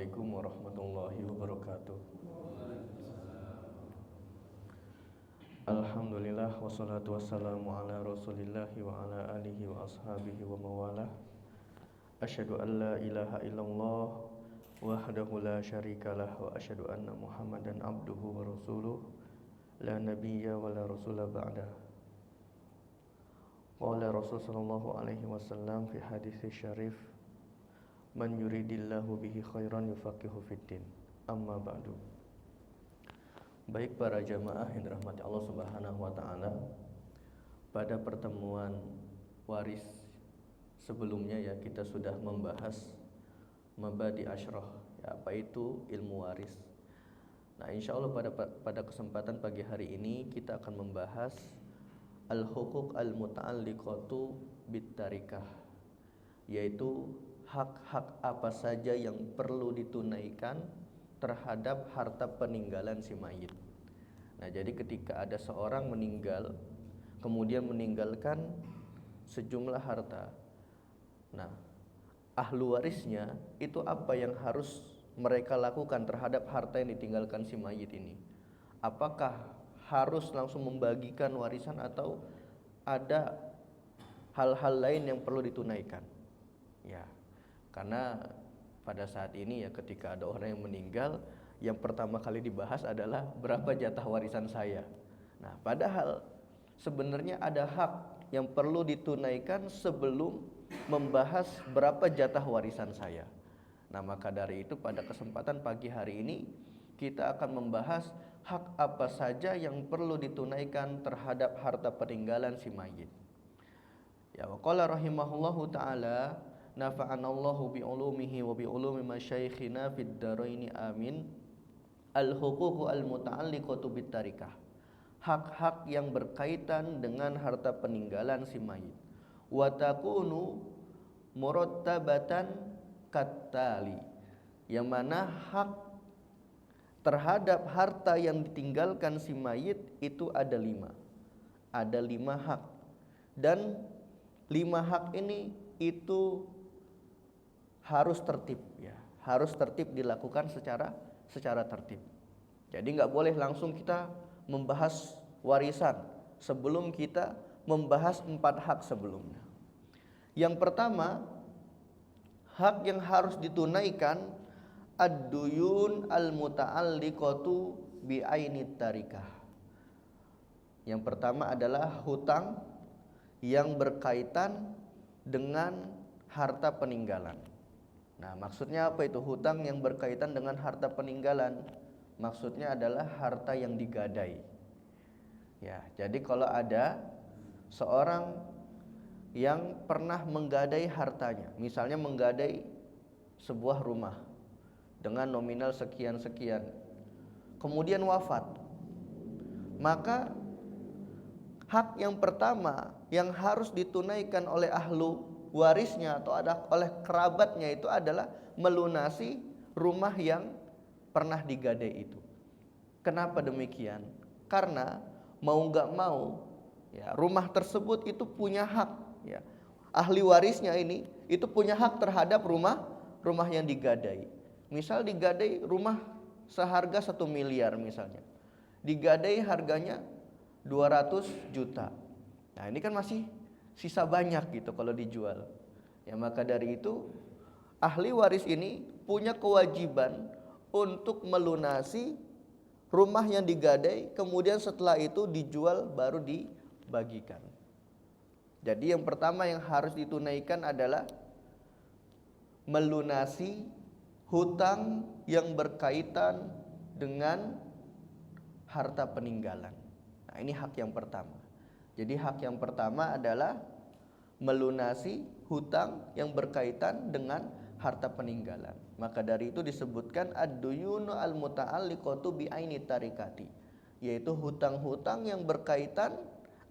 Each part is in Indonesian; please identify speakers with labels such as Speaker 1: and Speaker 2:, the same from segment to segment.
Speaker 1: Assalamualaikum warahmatullahi wabarakatuh. Alhamdulillah wassalatu wassalamu ala rasulillahi wa ala alihi wa ashabihi wa mawalah. Asyhadu an la ilaha illallah wahdahu la syarikalah wa asyhadu anna Muhammadan abduhu wa rasuluh la nabiyya wa la rasula ba'dah. Qala Rasul sallallahu alaihi wasallam fi hadis syarif, man yuridillahu bihi khairan yufaqihu fiddin. Amma ba'du. Baik para jamaah yang dirahmati Allah Subhanahu wa taala, pada pertemuan waris sebelumnya ya kita sudah membahas mabadi asyrah, ya, apa itu ilmu waris. Nah, insyaallah pada kesempatan pagi hari ini kita akan membahas al-huquq al-muta'alliqatu bit-tarikah, yaitu hak-hak apa saja yang perlu ditunaikan terhadap harta peninggalan si mayit. Nah, jadi ketika ada seorang meninggal, kemudian meninggalkan sejumlah harta, nah, ahlu warisnya itu apa yang harus mereka lakukan terhadap harta yang ditinggalkan si mayit ini? Apakah harus langsung membagikan warisan atau ada hal-hal lain yang perlu ditunaikan? Ya, karena pada saat ini ya ketika ada orang yang meninggal, yang pertama kali dibahas adalah berapa jatah warisan saya. Nah, padahal sebenarnya ada hak yang perlu ditunaikan sebelum membahas berapa jatah warisan saya. Nah, maka dari itu pada kesempatan pagi hari ini kita akan membahas hak apa saja yang perlu ditunaikan terhadap harta peninggalan si mayit. Ya, wa qala rahimahullahu taala, nafa'anallahu bi'ulumihi wa bi'ulumi masyayikhina fid daraini amin. Al-huququ al-muta'alliqatu bit-tarikah, hak-hak yang berkaitan dengan harta peninggalan si mayit. Wa takunu murattabatan kattali, yang mana hak terhadap harta yang ditinggalkan si mayit itu ada 5. Ada 5 hak. Dan 5 hak ini itu harus tertib ya, harus tertib dilakukan secara tertib. Jadi nggak boleh langsung kita membahas warisan sebelum kita membahas 4 hak sebelumnya. Yang pertama, hak yang harus ditunaikan ad-duyun al-muta'alliqatu bi'ainit tarikah. Yang pertama adalah hutang yang berkaitan dengan harta peninggalan. Nah, maksudnya apa itu hutang yang berkaitan dengan harta peninggalan? Maksudnya adalah harta yang digadai. Ya, jadi kalau ada seorang yang pernah menggadai hartanya, misalnya menggadai sebuah rumah dengan nominal sekian-sekian, kemudian wafat, maka hak yang pertama yang harus ditunaikan oleh ahlu warisnya atau oleh kerabatnya itu adalah melunasi rumah yang pernah digadai itu. Kenapa demikian? Karena mau nggak mau ya, rumah tersebut itu punya hak ya. Ahli warisnya ini itu punya hak terhadap rumah yang digadai. Misal digadai rumah seharga 1 miliar misalnya, digadai harganya 200 juta. Nah, ini kan masih sisa banyak gitu kalau dijual. Ya, maka dari itu ahli waris ini punya kewajiban untuk melunasi rumah yang digadai, kemudian setelah itu dijual baru dibagikan. Jadi yang pertama yang harus ditunaikan adalah melunasi hutang yang berkaitan dengan harta peninggalan. Nah, ini hak yang pertama. Jadi hak yang pertama adalah melunasi hutang yang berkaitan dengan harta peninggalan. Maka dari itu disebutkan ad-duyunu al-muta'alliqatu bi'aini tarikati, yaitu hutang-hutang yang berkaitan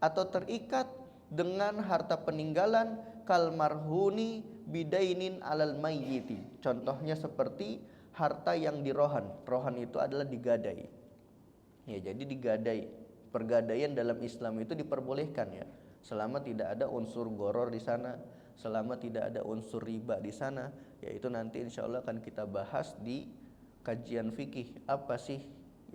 Speaker 1: atau terikat dengan harta peninggalan, kal marhuni bidainin alal mayyiti. Contohnya seperti harta yang dirohan. Rohan itu adalah digadai. Ya, jadi digadai. Pergadaian dalam Islam itu diperbolehkan ya, selama tidak ada unsur goror di sana, selama tidak ada unsur riba di sana, yaitu nanti insya Allah akan kita bahas di kajian fikih apa sih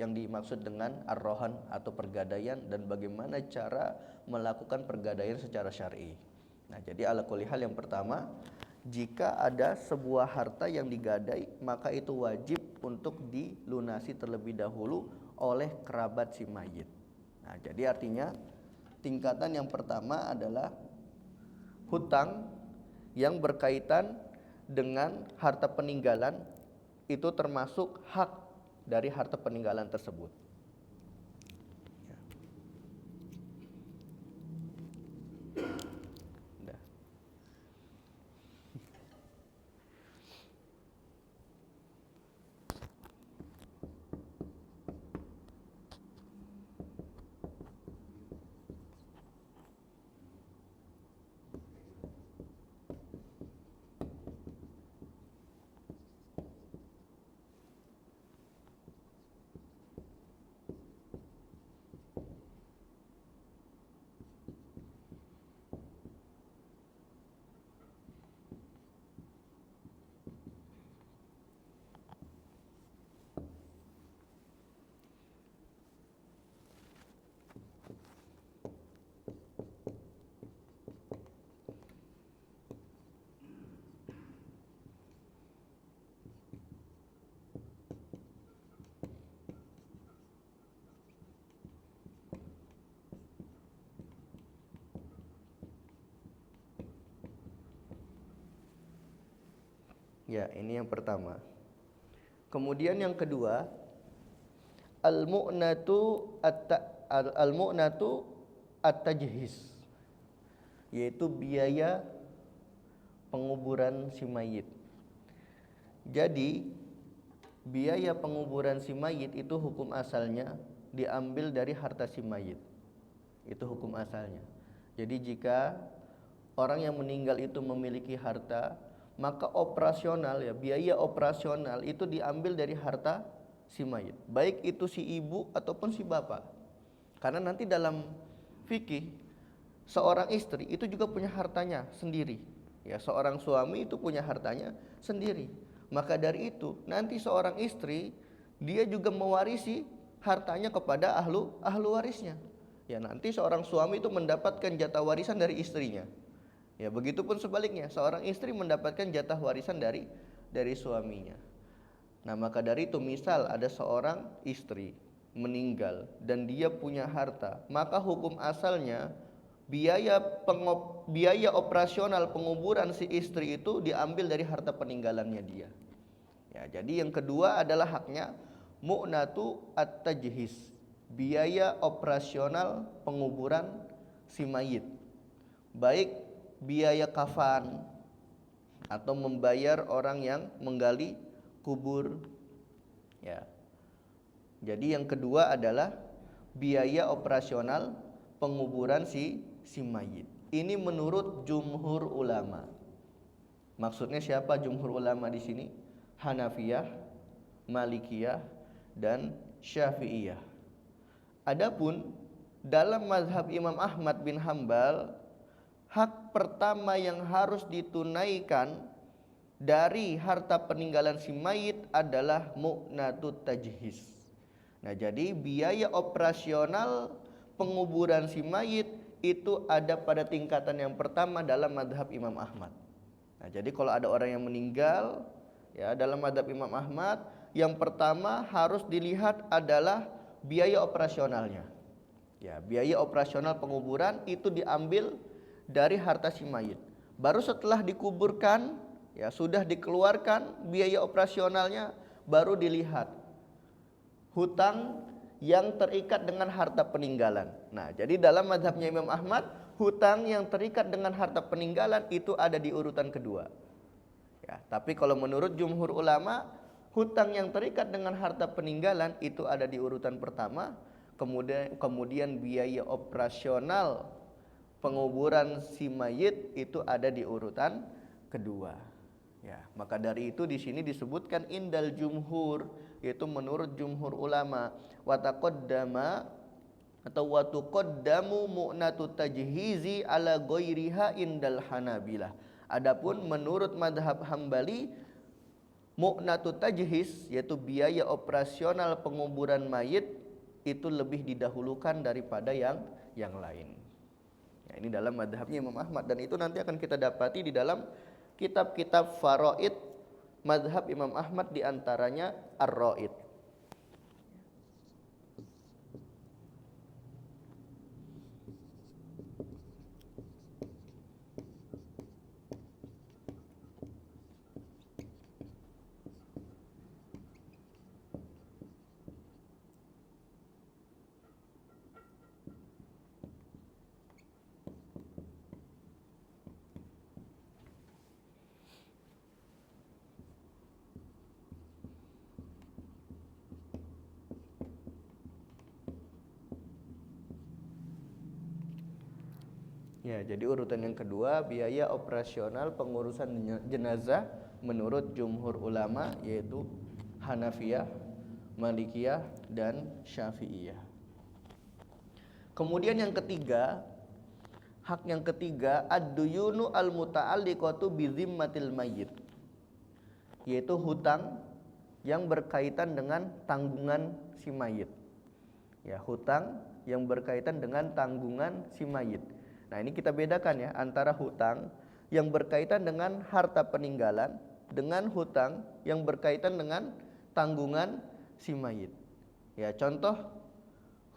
Speaker 1: yang dimaksud dengan ar-rohan atau pergadaian dan bagaimana cara melakukan pergadaian secara syar'i. Nah, jadi ala kulli hal yang pertama, jika ada sebuah harta yang digadai, maka itu wajib untuk dilunasi terlebih dahulu oleh kerabat si mayit. Nah, jadi artinya tingkatan yang pertama adalah hutang yang berkaitan dengan harta peninggalan, itu termasuk hak dari harta peninggalan tersebut. Udah. Ya, ini yang pertama. Kemudian yang kedua, al-mu'natu at-tajhiz, yaitu biaya penguburan si mayit. Jadi, biaya penguburan si mayit itu hukum asalnya diambil dari harta si mayit. Itu hukum asalnya. Jadi jika orang yang meninggal itu memiliki harta, maka operasional, ya, biaya operasional itu diambil dari harta si mayit, baik itu si ibu ataupun si bapak. Karena nanti dalam fikih seorang istri itu juga punya hartanya sendiri, ya, seorang suami itu punya hartanya sendiri. Maka dari itu nanti seorang istri dia juga mewarisi hartanya kepada ahlu warisnya. Ya, nanti seorang suami itu mendapatkan jatah warisan dari istrinya. Ya, begitupun sebaliknya, seorang istri mendapatkan jatah warisan dari suaminya. Nah, maka dari itu misal ada seorang istri meninggal dan dia punya harta, maka hukum asalnya biaya operasional penguburan si istri itu diambil dari harta peninggalannya dia. Ya, jadi yang kedua adalah haknya mu'natu at-tajhiz, biaya operasional penguburan si mayit, baik biaya kafan atau membayar orang yang menggali kubur, ya. Jadi yang kedua adalah biaya operasional penguburan si mayit. Ini menurut jumhur ulama. Maksudnya siapa jumhur ulama di sini? Hanafiyah, Malikiyah, dan Syafi'iyah. Adapun dalam mazhab Imam Ahmad bin Hambal, hak pertama yang harus ditunaikan dari harta peninggalan si mayit adalah mu'natut tajhiz. Nah, jadi biaya operasional penguburan si mayit itu ada pada tingkatan yang pertama dalam mazhab Imam Ahmad. Nah, jadi kalau ada orang yang meninggal, ya, dalam mazhab Imam Ahmad, yang pertama harus dilihat adalah biaya operasionalnya. Ya, biaya operasional penguburan itu diambil dari harta si mayit. Baru setelah dikuburkan, ya, sudah dikeluarkan biaya operasionalnya, baru dilihat hutang yang terikat dengan harta peninggalan. Nah, jadi dalam mazhabnya Imam Ahmad, hutang yang terikat dengan harta peninggalan itu ada di urutan kedua. Ya, tapi kalau menurut jumhur ulama, hutang yang terikat dengan harta peninggalan itu ada di urutan pertama, kemudian biaya operasional penguburan si mayit itu ada di urutan kedua. Ya, maka dari itu di sini disebutkan indal jumhur, yaitu menurut jumhur ulama, wa taqaddama atau wa tuqaddamu mu'natu tajhizi ala ghairiha indal Hanabilah. Adapun menurut madhab Hambali, mu'natu tajhis, yaitu biaya operasional penguburan mayit, itu lebih didahulukan daripada yang lain. Ya, ini dalam madhabnya Imam Ahmad, dan itu nanti akan kita dapati di dalam kitab-kitab faraid madhab Imam Ahmad, diantaranya Ar-Raid. Ya, jadi urutan yang kedua, biaya operasional pengurusan jenazah menurut jumhur ulama, yaitu Hanafiyah, Malikiyah, dan Syafi'iyah. Kemudian yang ketiga, hak yang ketiga, ad-duyunu al-muta'alliqatu bi zimmatil mayyit, yaitu hutang yang berkaitan dengan tanggungan si mayit. Ya, hutang yang berkaitan dengan tanggungan si mayit. Nah, ini kita bedakan ya antara hutang yang berkaitan dengan harta peninggalan dengan hutang yang berkaitan dengan tanggungan si mayit. Ya, contoh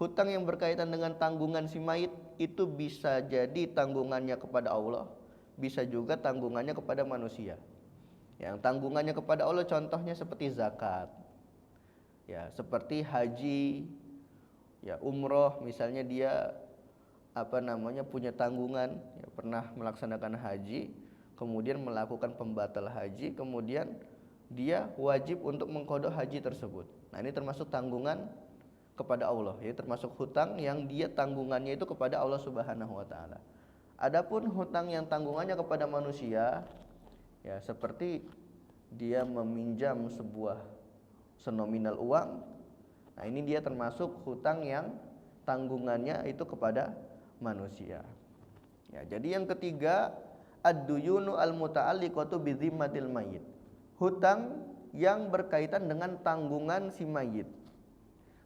Speaker 1: hutang yang berkaitan dengan tanggungan si mayit itu bisa jadi tanggungannya kepada Allah, bisa juga tanggungannya kepada manusia. Yang tanggungannya kepada Allah contohnya seperti zakat. Ya, seperti haji, ya umroh, misalnya dia punya tanggungan, ya, pernah melaksanakan haji, kemudian melakukan pembatal haji, kemudian dia wajib untuk mengqadha haji tersebut. Nah, ini termasuk tanggungan kepada Allah, ya, termasuk hutang yang dia tanggungannya itu kepada Allah Subhanahu wa taala. Adapun hutang yang tanggungannya kepada manusia, ya seperti dia meminjam sebuah senominal uang. Nah, ini dia termasuk hutang yang tanggungannya itu kepada manusia. Ya, jadi yang ketiga, ad-duyunu al-muta'alliqatu bi zimmatil mayyit. Hutang yang berkaitan dengan tanggungan si mayit.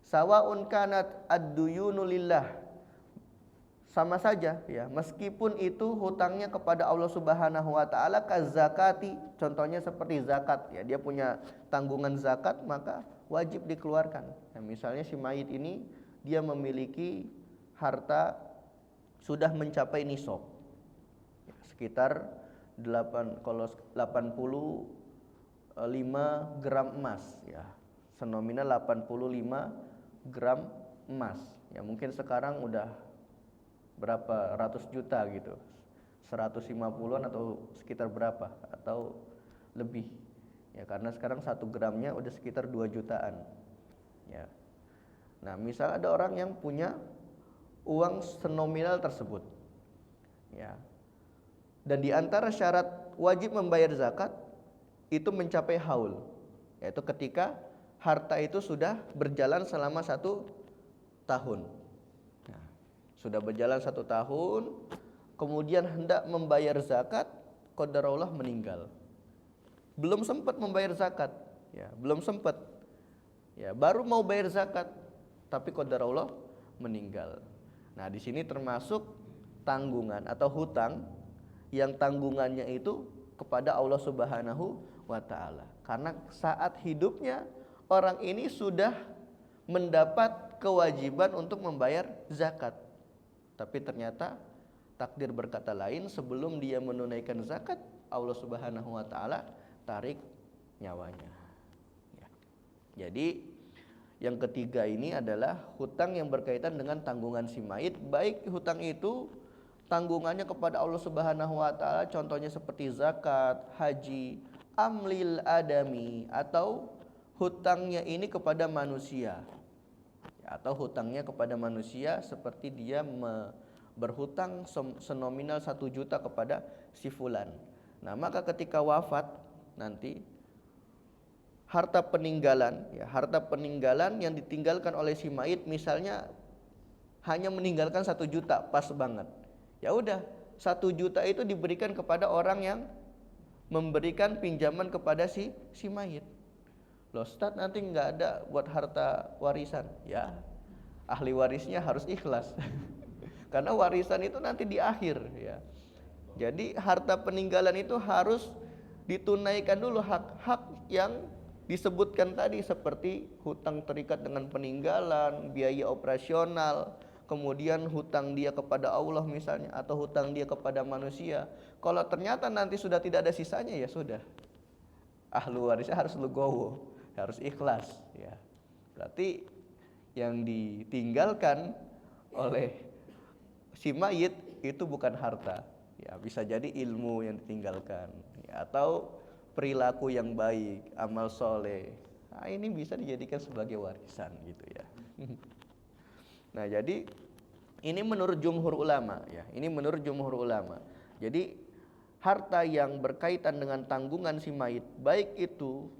Speaker 1: Sawaun kanat ad-duyunu lillah. Sama saja ya, meskipun itu hutangnya kepada Allah Subhanahu wa taala, kazakati, contohnya seperti zakat ya, dia punya tanggungan zakat maka wajib dikeluarkan. Nah, misalnya si mayit ini dia memiliki harta sudah mencapai nisab sekitar 85 gram emas ya, senominal 85 gram emas ya, mungkin sekarang udah berapa ratus juta gitu, 150-an atau sekitar berapa atau lebih ya, karena sekarang 1 gramnya udah sekitar 2 jutaan ya. Nah, misal ada orang yang punya uang senominal tersebut ya, dan di antara syarat wajib membayar zakat itu mencapai haul, yaitu ketika harta itu sudah berjalan selama 1 tahun. Nah, sudah berjalan 1 tahun, kemudian hendak membayar zakat, qadarullah meninggal, belum sempat membayar zakat ya, belum sempat ya, baru mau bayar zakat tapi qadarullah meninggal. Nah, di sini termasuk tanggungan atau hutang yang tanggungannya itu kepada Allah Subhanahu wa taala. Karena saat hidupnya orang ini sudah mendapat kewajiban untuk membayar zakat. Tapi ternyata takdir berkata lain, sebelum dia menunaikan zakat, Allah Subhanahu wa taala tarik nyawanya. Ya. Jadi yang ketiga ini adalah hutang yang berkaitan dengan tanggungan si mayit, baik hutang itu tanggungannya kepada Allah Subhanahu wa taala, contohnya seperti zakat, haji, amlil adami, atau hutangnya ini kepada manusia. Atau hutangnya kepada manusia seperti dia berhutang senominal 1 juta kepada si fulan. Nah, maka ketika wafat nanti harta peninggalan yang ditinggalkan oleh si mayit, misalnya hanya meninggalkan 1 juta, pas banget. Ya udah, 1 juta itu diberikan kepada orang yang memberikan pinjaman kepada si mayit. Loh Ustaz, nanti nggak ada buat harta warisan. Ya, ahli warisnya harus ikhlas. Karena warisan itu nanti di akhir ya. Jadi harta peninggalan itu harus ditunaikan dulu hak-hak yang disebutkan tadi, seperti hutang terikat dengan peninggalan, biaya operasional, kemudian hutang dia kepada Allah misalnya, atau hutang dia kepada manusia. Kalau ternyata nanti sudah tidak ada sisanya, ya sudah, ahlu warisnya harus legowo, harus ikhlas ya. Berarti yang ditinggalkan oleh si mayit itu bukan harta ya, bisa jadi ilmu yang ditinggalkan ya, atau perilaku yang baik, amal soleh. Nah, ini bisa dijadikan sebagai warisan gitu ya. Nah, jadi ini menurut jumhur ulama ya. Ini menurut jumhur ulama. Jadi harta yang berkaitan dengan tanggungan si mayit, baik itu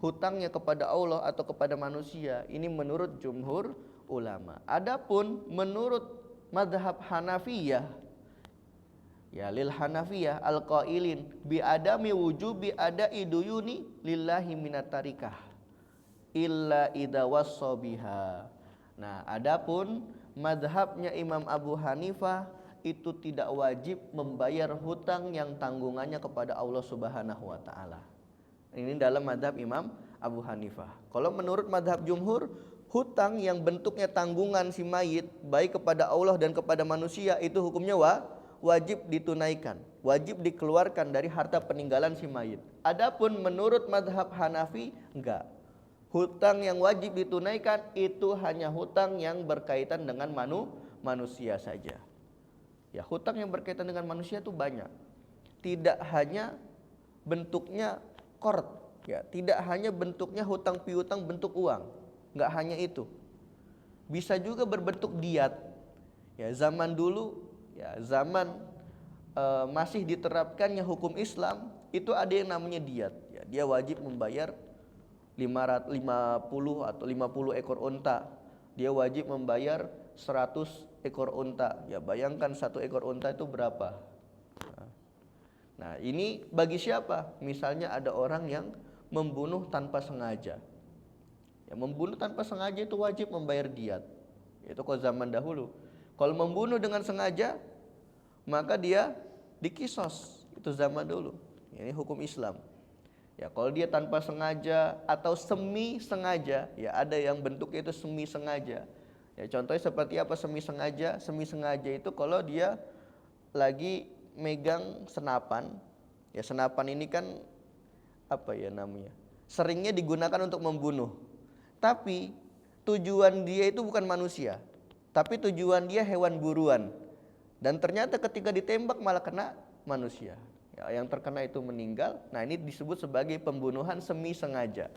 Speaker 1: hutangnya kepada Allah atau kepada manusia, ini menurut jumhur ulama. Adapun menurut madhab Hanafiyah, ya lil Hanafiyah al-qailin bi adami wujubi ada iduyuni lillahi minat tarikah illa idza wassabiha. Nah, adapun madhabnya Imam Abu Hanifah itu tidak wajib membayar hutang yang tanggungannya kepada Allah Subhanahu wa taala. Ini dalam madhab Imam Abu Hanifah. Kalau menurut madhab jumhur, hutang yang bentuknya tanggungan si mayit baik kepada Allah dan kepada manusia itu hukumnya wajib ditunaikan, wajib dikeluarkan dari harta peninggalan si mayit. Adapun menurut madhab Hanafi enggak. Hutang yang wajib ditunaikan itu hanya hutang yang berkaitan dengan manusia saja. Ya, hutang yang berkaitan dengan manusia itu banyak. Tidak hanya bentuknya qard, ya, tidak hanya bentuknya hutang piutang bentuk uang. Enggak hanya itu. Bisa juga berbentuk diat. Ya, zaman dulu, ya, zaman masih diterapkannya hukum Islam, itu ada yang namanya diat. Ya, dia wajib membayar 550 atau 50 ekor unta. Dia wajib membayar 100 ekor unta. Ya, bayangkan 1 ekor unta itu berapa? Nah, ini bagi siapa? Misalnya ada orang yang membunuh tanpa sengaja. Ya, membunuh tanpa sengaja itu wajib membayar diat. Itu kalau zaman dahulu. Kalau membunuh dengan sengaja, maka dia dikisos. Itu zaman dulu. Ini hukum Islam. Ya, kalau dia tanpa sengaja atau semi sengaja, ya ada yang bentuknya itu semi sengaja. Ya, contohnya seperti apa semi sengaja? Semi sengaja itu kalau dia lagi megang senapan. Ya, senapan ini kan apa ya namanya? Seringnya digunakan untuk membunuh. Tapi tujuan dia itu bukan manusia, tapi tujuan dia hewan buruan. Dan ternyata ketika ditembak malah kena manusia. Ya, yang terkena itu meninggal. Nah, ini disebut sebagai pembunuhan semi sengaja.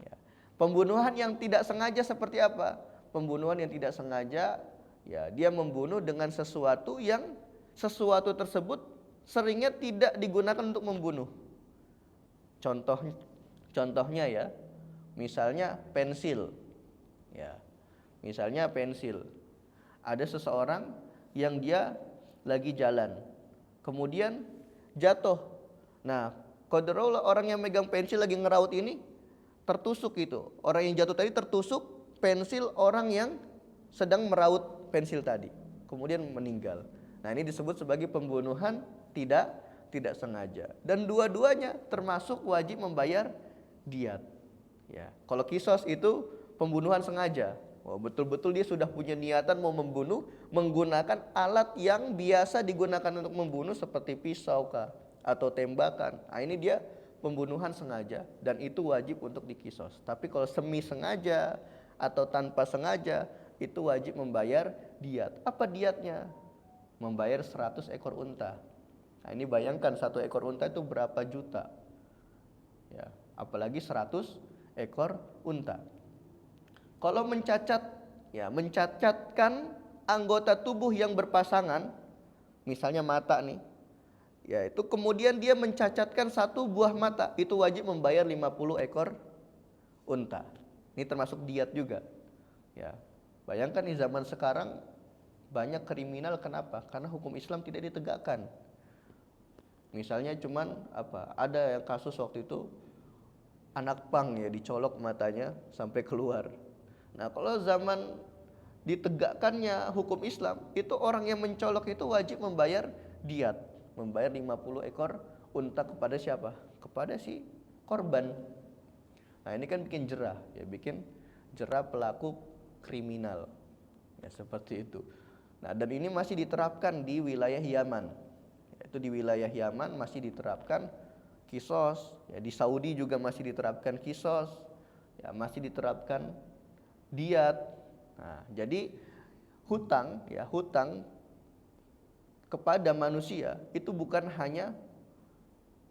Speaker 1: Ya. Pembunuhan yang tidak sengaja seperti apa? Pembunuhan yang tidak sengaja, ya dia membunuh dengan sesuatu yang sesuatu tersebut seringnya tidak digunakan untuk membunuh. Contohnya ya, misalnya pensil. Ya, misalnya pensil. Ada seseorang yang dia lagi jalan, kemudian jatuh. Nah, qadarullah orang yang megang pensil lagi ngeraut ini tertusuk itu. Orang yang jatuh tadi tertusuk pensil orang yang sedang meraut pensil tadi. Kemudian meninggal. Nah, ini disebut sebagai pembunuhan tidak sengaja. Dan dua-duanya termasuk wajib membayar diat. Ya, kalau kisos itu pembunuhan sengaja. Oh, betul-betul dia sudah punya niatan mau membunuh menggunakan alat yang biasa digunakan untuk membunuh seperti pisau kah atau tembakan. Nah, ini dia pembunuhan sengaja dan itu wajib untuk dikisos. Tapi kalau semi sengaja atau tanpa sengaja itu wajib membayar diat. Apa diatnya? Membayar 100 ekor unta. Nah, ini bayangkan 1 ekor unta itu berapa juta. Ya, apalagi 100 ekor unta. Kalau mencacatkan anggota tubuh yang berpasangan, misalnya mata nih, ya itu kemudian dia mencacatkan 1 buah mata, itu wajib membayar 50 ekor unta. Ini termasuk diat juga. Ya, bayangkan di zaman sekarang banyak kriminal, kenapa? Karena hukum Islam tidak ditegakkan. Misalnya cuman ada yang kasus waktu itu anak pang ya dicolok matanya sampai keluar. Nah, kalau zaman ditegakkannya hukum Islam, itu orang yang mencolok itu wajib membayar diat, membayar 50 ekor unta kepada siapa? Kepada si korban. Nah, ini kan bikin jerah, ya bikin jerah pelaku kriminal. Ya seperti itu. Nah, dan ini masih diterapkan di wilayah Yaman. Yaitu di wilayah Yaman masih diterapkan kisos, ya di Saudi juga masih diterapkan kisos, ya masih diterapkan diat. Nah, jadi hutang kepada manusia itu bukan hanya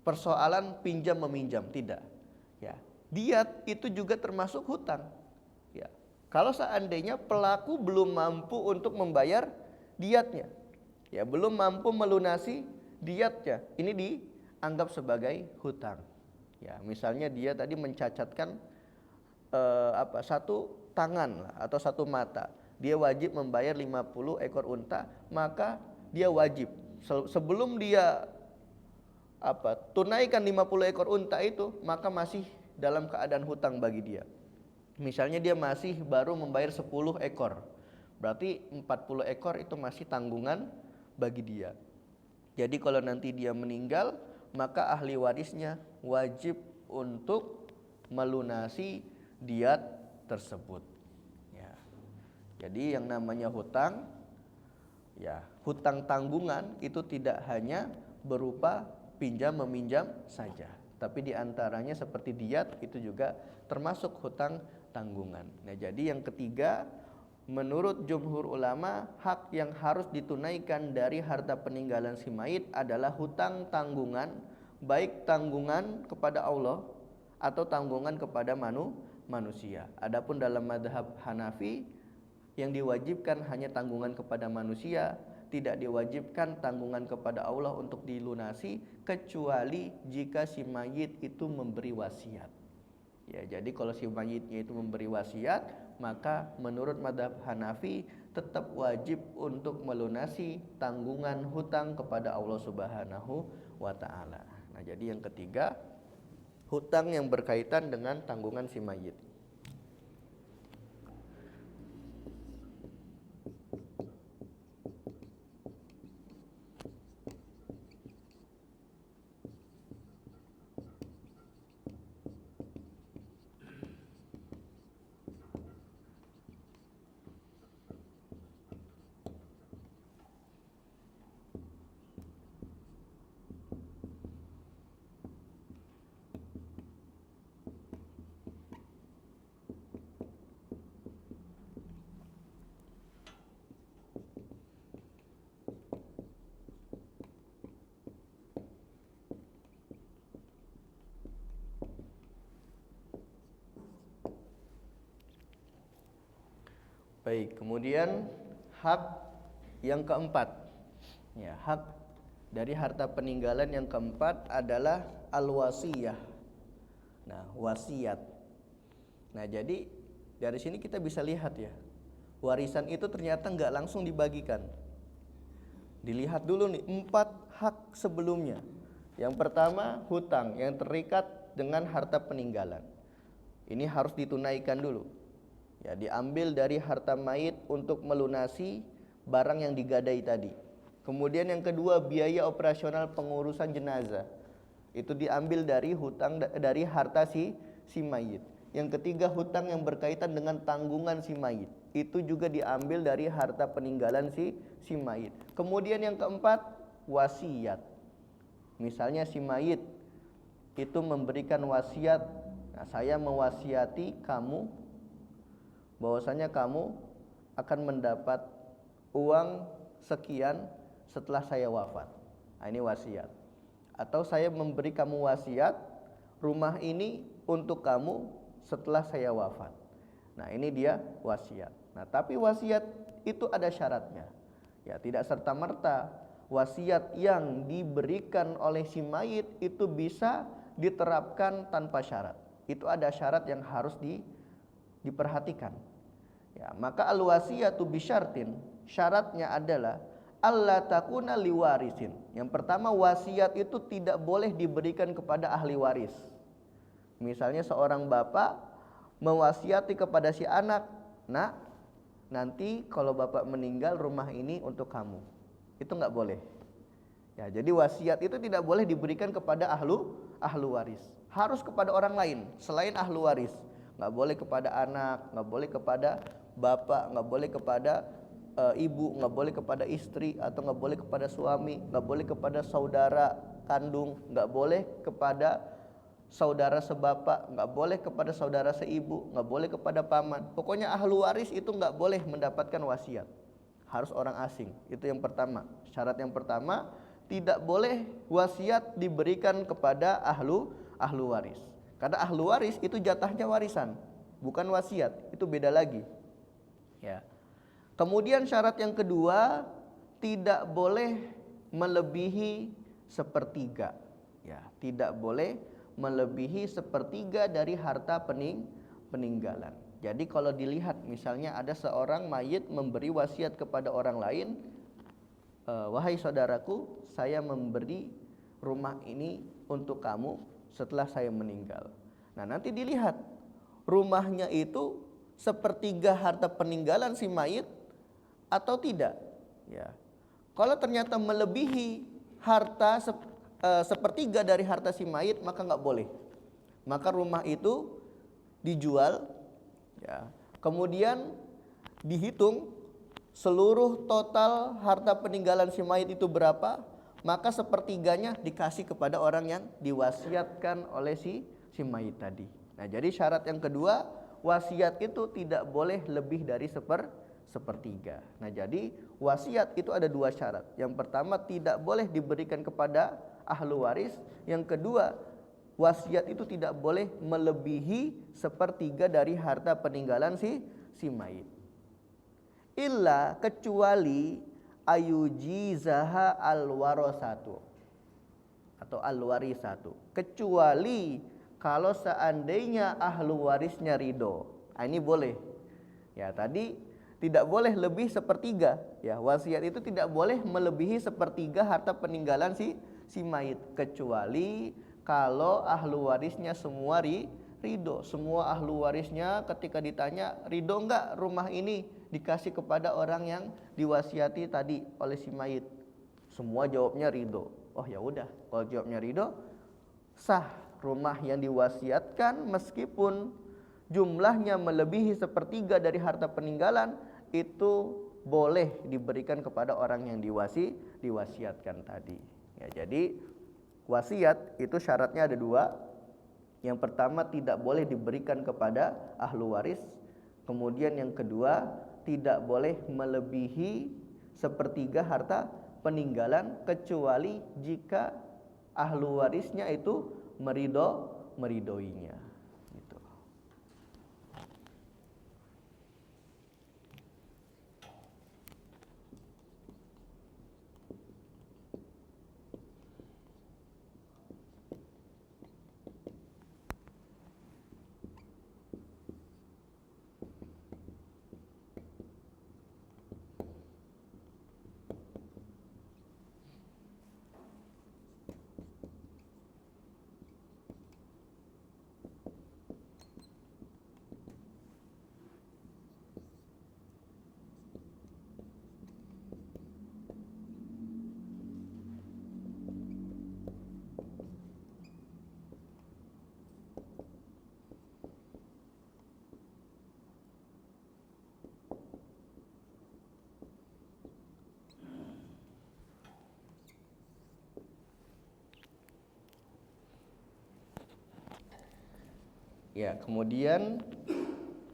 Speaker 1: persoalan pinjam meminjam, tidak. Ya, diat itu juga termasuk hutang. Ya. Kalau seandainya pelaku belum mampu untuk membayar diatnya, ya belum mampu melunasi diatnya, ini dianggap sebagai hutang. Ya, misalnya dia tadi mencacatkan satu tangan atau satu mata, dia wajib membayar 50 ekor unta, maka dia wajib sebelum dia tunaikan 50 ekor unta itu, maka masih dalam keadaan hutang bagi dia. Misalnya dia masih baru membayar 10 ekor, berarti 40 ekor itu masih tanggungan bagi dia. Jadi kalau nanti dia meninggal, maka ahli warisnya wajib untuk melunasi diat tersebut. Ya. Jadi yang namanya hutang, ya hutang tanggungan itu tidak hanya berupa pinjam meminjam saja, tapi diantaranya seperti diat itu juga termasuk hutang tanggungan. Nah, jadi yang ketiga, menurut jumhur ulama, hak yang harus ditunaikan dari harta peninggalan si mayit adalah hutang tanggungan, baik tanggungan kepada Allah atau tanggungan kepada manusia. Adapun dalam mazhab Hanafi, yang diwajibkan hanya tanggungan kepada manusia, tidak diwajibkan tanggungan kepada Allah untuk dilunasi, kecuali jika si mayit itu memberi wasiat. Ya, jadi kalau si mayitnya itu memberi wasiat, maka menurut mazhab Hanafi tetap wajib untuk melunasi tanggungan hutang kepada Allah Subhanahu wa taala. Nah, jadi yang ketiga, hutang yang berkaitan dengan tanggungan si mayit. Baik, kemudian hak yang keempat. Ya, hak dari harta peninggalan yang keempat adalah al-wasiyah. Nah, wasiat. Nah, jadi dari sini kita bisa lihat ya, warisan itu ternyata nggak langsung dibagikan. Dilihat dulu nih 4 hak sebelumnya. Yang pertama, hutang yang terikat dengan harta peninggalan. Ini harus ditunaikan dulu. Ya, diambil dari harta mayit untuk melunasi barang yang digadai tadi. Kemudian yang kedua, biaya operasional pengurusan jenazah. Itu diambil dari hutang dari harta si mayit. Yang ketiga, hutang yang berkaitan dengan tanggungan si mayit. Itu juga diambil dari harta peninggalan si mayit. Kemudian yang keempat, wasiat. Misalnya si mayit itu memberikan wasiat, nah, saya mewasiati kamu bahwasanya kamu akan mendapat uang sekian setelah saya wafat. Nah, ini wasiat. Atau saya memberi kamu wasiat, rumah ini untuk kamu setelah saya wafat. Nah, ini dia wasiat. Nah, tapi wasiat itu ada syaratnya. Ya, tidak serta-merta wasiat yang diberikan oleh si mayit itu bisa diterapkan tanpa syarat. Itu ada syarat yang harus diperhatikan. Ya, maka al-wasiyatu bisyartin, syaratnya adalah alla takuna liwarisin. Yang pertama, wasiat itu tidak boleh diberikan kepada ahli waris. Misalnya seorang bapak mewasiati kepada si anak, "Nak, nanti kalau bapak meninggal rumah ini untuk kamu." Itu nggak boleh. Ya, jadi wasiat itu tidak boleh diberikan kepada ahlu waris. Harus kepada orang lain selain ahlu waris. Nggak boleh kepada anak, nggak boleh kepada bapak, nggak boleh kepada ibu, nggak boleh kepada istri, atau nggak boleh kepada suami, nggak boleh kepada saudara kandung, nggak boleh kepada saudara sebapak, nggak boleh kepada saudara seibu, nggak boleh kepada paman. Pokoknya ahlu waris itu nggak boleh mendapatkan wasiat. Harus orang asing. Itu yang pertama. Syarat yang pertama, tidak boleh wasiat diberikan kepada ahlu waris. Karena ahlu waris itu jatahnya warisan, bukan wasiat. Itu beda lagi. Ya. Kemudian syarat yang kedua, tidak boleh melebihi sepertiga. Ya, tidak boleh melebihi sepertiga dari harta peninggalan. Jadi kalau dilihat misalnya ada seorang mayit memberi wasiat kepada orang lain, "Wahai saudaraku, saya memberi rumah ini untuk kamu setelah saya meninggal." Nah, nanti dilihat rumahnya itu sepertiga harta peninggalan si mayit atau tidak. Ya. Kalau ternyata melebihi harta sepertiga dari harta si mayit, maka nggak boleh. Maka rumah itu dijual, ya. Kemudian dihitung seluruh total harta peninggalan si mayit itu berapa, maka sepertiganya dikasih kepada orang yang diwasiatkan oleh si mayit tadi. Nah, jadi syarat yang kedua, wasiat itu tidak boleh lebih dari sepertiga. Nah, jadi wasiat itu ada dua syarat. Yang pertama, tidak boleh diberikan kepada ahlu waris. Yang kedua, wasiat itu tidak boleh melebihi sepertiga dari harta peninggalan si mayit. Illa, kecuali ayujizaha alwarosatu atau alwarisatu. Kecuali kalau seandainya ahlu warisnya ridho. Nah, ini boleh. Ya, tadi tidak boleh lebih sepertiga. Ya, wasiat itu tidak boleh melebihi sepertiga harta peninggalan si mayit, kecuali kalau ahlu warisnya semua ridho. Semua ahlu warisnya ketika ditanya, "Ridho enggak rumah ini dikasih kepada orang yang diwasiati tadi oleh si mayit?" Semua jawabnya ridho. Oh ya udah, kalau jawabnya ridho, sah rumah yang diwasiatkan meskipun jumlahnya melebihi sepertiga dari harta peninggalan, itu boleh diberikan kepada orang yang diwasiatkan tadi. Ya, jadi wasiat itu syaratnya ada dua. Yang pertama, tidak boleh diberikan kepada ahlu waris. Kemudian yang kedua, tidak boleh melebihi sepertiga harta peninggalan, kecuali jika ahlu warisnya itu meridoinya. Gitu. Ya, kemudian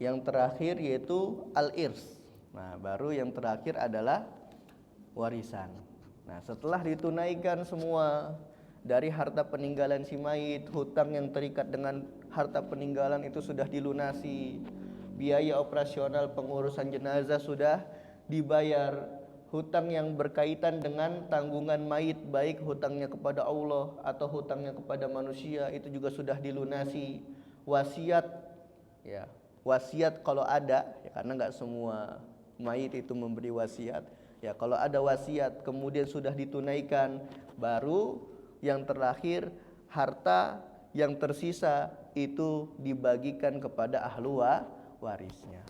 Speaker 1: yang terakhir yaitu al-irs. Nah, baru yang terakhir adalah warisan. Nah, setelah ditunaikan semua dari harta peninggalan si mayit, hutang yang terikat dengan harta peninggalan itu sudah dilunasi, biaya operasional pengurusan jenazah sudah dibayar, hutang yang berkaitan dengan tanggungan mayit, baik hutangnya kepada Allah atau hutangnya kepada manusia, itu juga sudah dilunasi. Wasiat, ya, wasiat kalau ada, ya, karena nggak semua mayit itu memberi wasiat, Ya, kalau ada wasiat kemudian sudah ditunaikan, baru yang terakhir harta yang tersisa itu dibagikan kepada ahlu warisnya.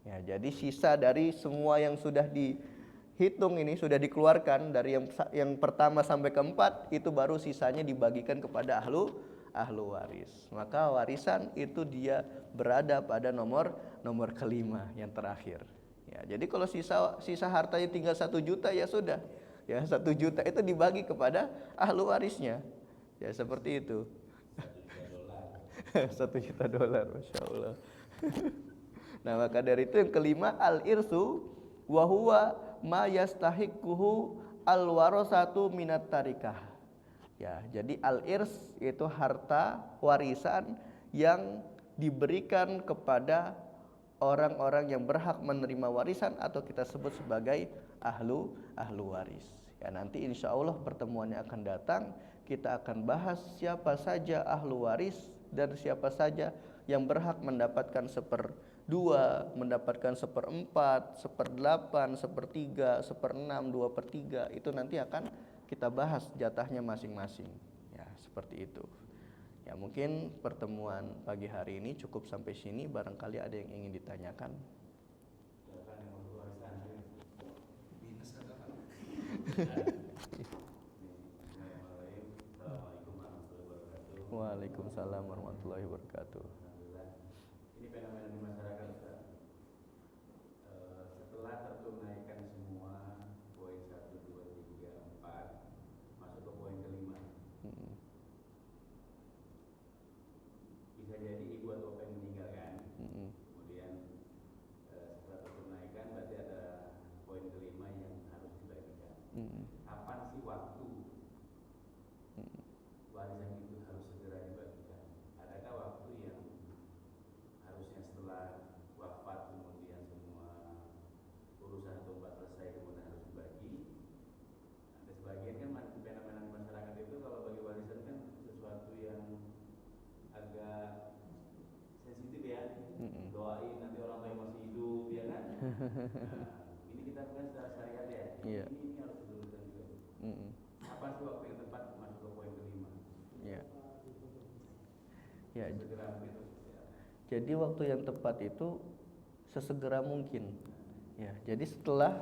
Speaker 1: Ya, jadi sisa dari semua yang sudah dihitung ini, sudah dikeluarkan dari yang pertama sampai keempat, itu baru sisanya dibagikan kepada ahlu waris. Maka warisan itu dia berada pada nomor kelima yang terakhir. Ya, jadi kalau sisa hartanya tinggal 1 juta, ya sudah, ya 1 juta itu dibagi kepada ahlu warisnya, ya seperti itu. 1 juta dolar, masya Allah. Nah, maka dari itu yang kelima, al-irsu wa huwa ma yastahiquhu al-warasatu minat tarikah. Ya, jadi al-irs itu harta warisan yang diberikan kepada orang-orang yang berhak menerima warisan atau kita sebut sebagai ahlu waris. Ya, nanti insya Allah pertemuannya akan datang, kita akan bahas siapa saja ahlu waris dan siapa saja yang berhak mendapatkan 1/2, mendapatkan 1/4, 1/8, 1/3, 1/6, 2/3. Itu nanti akan kita bahas jatahnya masing-masing. Ya, seperti itu. Ya, mungkin pertemuan pagi hari ini cukup sampai sini. Barangkali ada yang ingin ditanyakan. Waalaikumsalam warahmatullahi wabarakatuh.
Speaker 2: Ini fenomena di masyarakat, Ustaz. Setelah tertunaikan semua poin 1, 2, 3, 4, masuk ke poin kelima. Bisa jadi ibu atau bapak yang meninggal kan. Kemudian setelah tertunaikan berarti ada poin kelima yang harus dibagikan. Kapan sih waktu warisan itu harus segera dibagikan? Adakah waktu yang harusnya setelah wafat kemudian semua urusan tempat selesai kemudian harus dibagi? Ada sebagian kan fenomena di masyarakat itu kalau bagi warisan kan sesuatu yang agak sensitif ya. Doain nanti orang tua yang masih hidup, ya kan? Nah, ini kita bukan secara syariat ya.
Speaker 1: Iya.
Speaker 2: Ini harus diluruskan juga. Apa sih waktu yang tepat masuk ke poin kelima?
Speaker 1: Ya. Ya.
Speaker 2: Segera begitu.
Speaker 1: Jadi waktu yang tepat itu sesegera mungkin. Ya, jadi setelah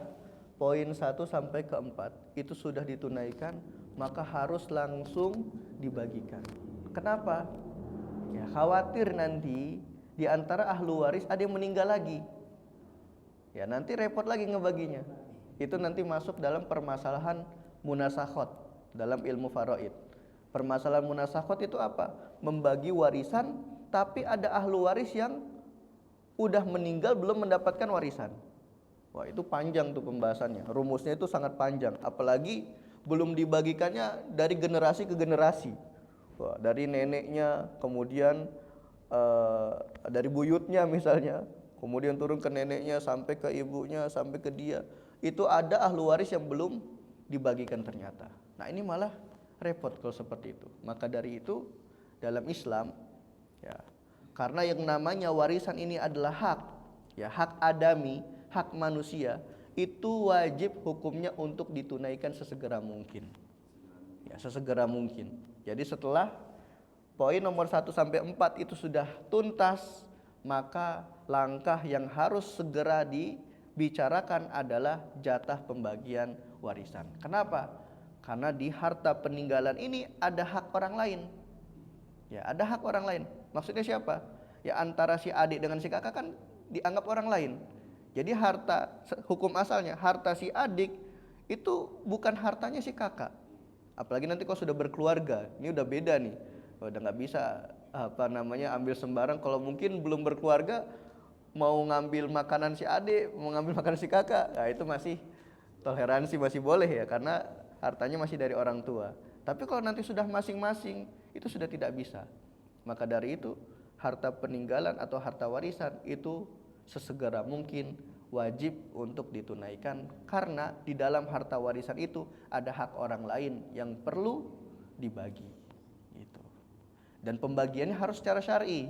Speaker 1: poin 1 sampai ke 4 itu sudah ditunaikan, maka harus langsung dibagikan. Kenapa? Ya, khawatir nanti di antara ahlu waris ada yang meninggal lagi. Ya, nanti repot lagi ngebaginya. Itu nanti masuk dalam permasalahan munasakhot dalam ilmu faraid. Permasalahan munasakhot itu apa? Membagi warisan tapi ada ahlu waris yang udah meninggal belum mendapatkan warisan. Wah, itu panjang tuh pembahasannya. Rumusnya itu sangat panjang, apalagi belum dibagikannya dari generasi ke generasi. Wah, dari neneknya, kemudian dari buyutnya misalnya, kemudian turun ke neneknya, sampai ke ibunya, sampai ke dia. Itu ada ahlu waris yang belum dibagikan ternyata. Nah, ini malah repot kalau seperti itu. Maka dari itu dalam Islam, ya, karena yang namanya warisan ini adalah hak, ya, hak adami, hak manusia, itu wajib hukumnya untuk ditunaikan sesegera mungkin. Ya, sesegera mungkin. Jadi setelah poin nomor 1 sampai 4 itu sudah tuntas, maka langkah yang harus segera dibicarakan adalah jatah pembagian warisan. Kenapa? Karena di harta peninggalan ini ada hak orang lain. Ya, ada hak orang lain. Maksudnya siapa? Ya, antara si adik dengan si kakak kan dianggap orang lain. Jadi harta, hukum asalnya harta si adik itu bukan hartanya si kakak. Apalagi nanti kalau sudah berkeluarga, ini udah beda nih. Udah nggak bisa ambil sembarang. Kalau mungkin belum berkeluarga mau ngambil makanan si adik, mau ngambil makanan si kakak, nah itu masih toleransi, masih boleh ya, karena hartanya masih dari orang tua. Tapi kalau nanti sudah masing-masing, itu sudah tidak bisa. Maka dari itu harta peninggalan atau harta warisan itu sesegera mungkin wajib untuk ditunaikan, karena di dalam harta warisan itu ada hak orang lain yang perlu dibagi gitu. Dan pembagiannya harus secara syar'i.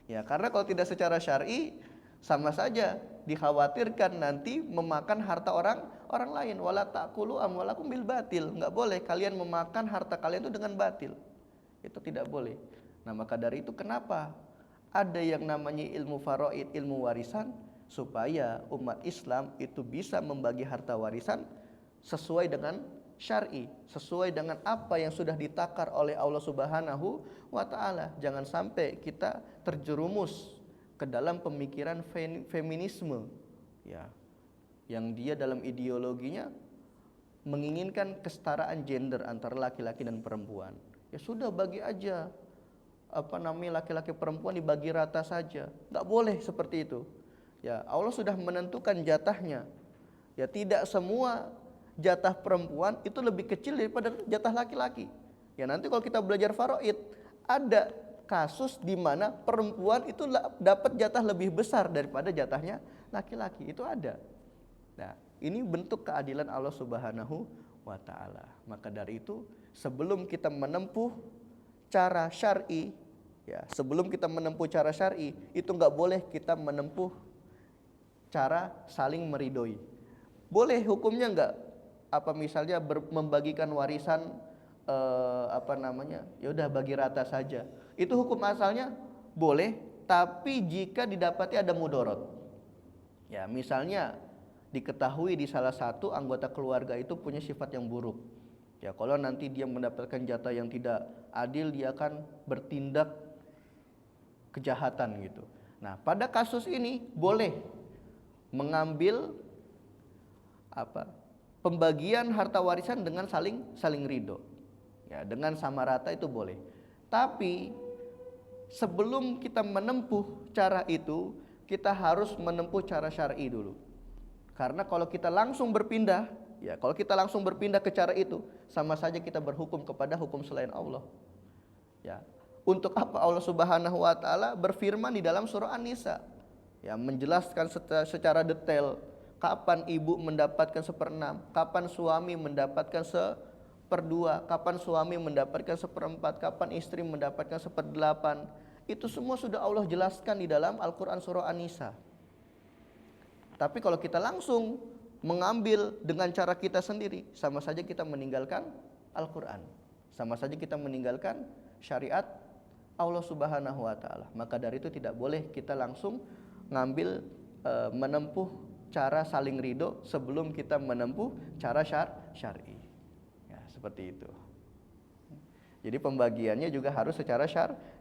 Speaker 1: Ya, karena kalau tidak secara syar'i, Sama saja dikhawatirkan nanti memakan harta orang lain. Wala ta'kulu amwalakum bil batil. Enggak boleh kalian memakan harta kalian itu dengan batil. Itu tidak boleh. Nah, maka dari itu kenapa ada yang namanya ilmu faraid, ilmu warisan, supaya umat Islam itu bisa membagi harta warisan sesuai dengan syar'i, sesuai dengan apa yang sudah ditakar oleh Allah Subhanahu wa taala. Jangan sampai kita terjerumus ke dalam pemikiran feminisme, ya, yang dia dalam ideologinya menginginkan kesetaraan gender antara laki-laki dan perempuan. Ya sudah, bagi aja laki-laki perempuan dibagi rata saja. Nggak boleh seperti itu. Ya, Allah sudah menentukan jatahnya. Ya, tidak semua jatah perempuan itu lebih kecil daripada jatah laki-laki. Ya, nanti kalau kita belajar faraid, ada kasus di mana perempuan itu dapat jatah lebih besar daripada jatahnya laki-laki. Itu ada. Nah, ini bentuk keadilan Allah Subhanahu wa taala. Maka dari itu, sebelum kita menempuh cara syar'i, ya, sebelum kita menempuh cara syar'i, itu enggak boleh kita menempuh cara saling meridoi. Boleh hukumnya enggak? Apa misalnya membagikan warisan ya udah bagi rata saja. Itu hukum asalnya boleh, tapi jika didapati ada mudorot. Ya, misalnya diketahui di salah satu anggota keluarga itu punya sifat yang buruk. Ya, kalau nanti dia mendapatkan jatah yang tidak adil, dia akan bertindak kejahatan gitu. Nah, pada kasus ini boleh mengambil pembagian harta warisan dengan saling ridho. Ya, dengan sama rata itu boleh. Tapi sebelum kita menempuh cara itu, kita harus menempuh cara syar'i dulu. Karena kalau kita langsung berpindah, kalau kita langsung berpindah ke cara itu, sama saja kita berhukum kepada hukum selain Allah. Ya. Untuk apa Allah Subhanahu wa taala berfirman di dalam surah An-Nisa, ya, menjelaskan secara detail kapan ibu mendapatkan 1/6, kapan suami mendapatkan 1/2, kapan suami mendapatkan 1/4, kapan istri mendapatkan 1/8. Itu semua sudah Allah jelaskan di dalam Al-Qur'an surah An-Nisa. Tapi kalau kita langsung mengambil dengan cara kita sendiri, sama saja kita meninggalkan Al-Qur'an. Sama saja kita meninggalkan syariat Allah Subhanahu wa taala. Maka dari itu tidak boleh kita langsung ngambil menempuh cara saling ridho sebelum kita menempuh cara syar'i. Ya, seperti itu. Jadi pembagiannya juga harus secara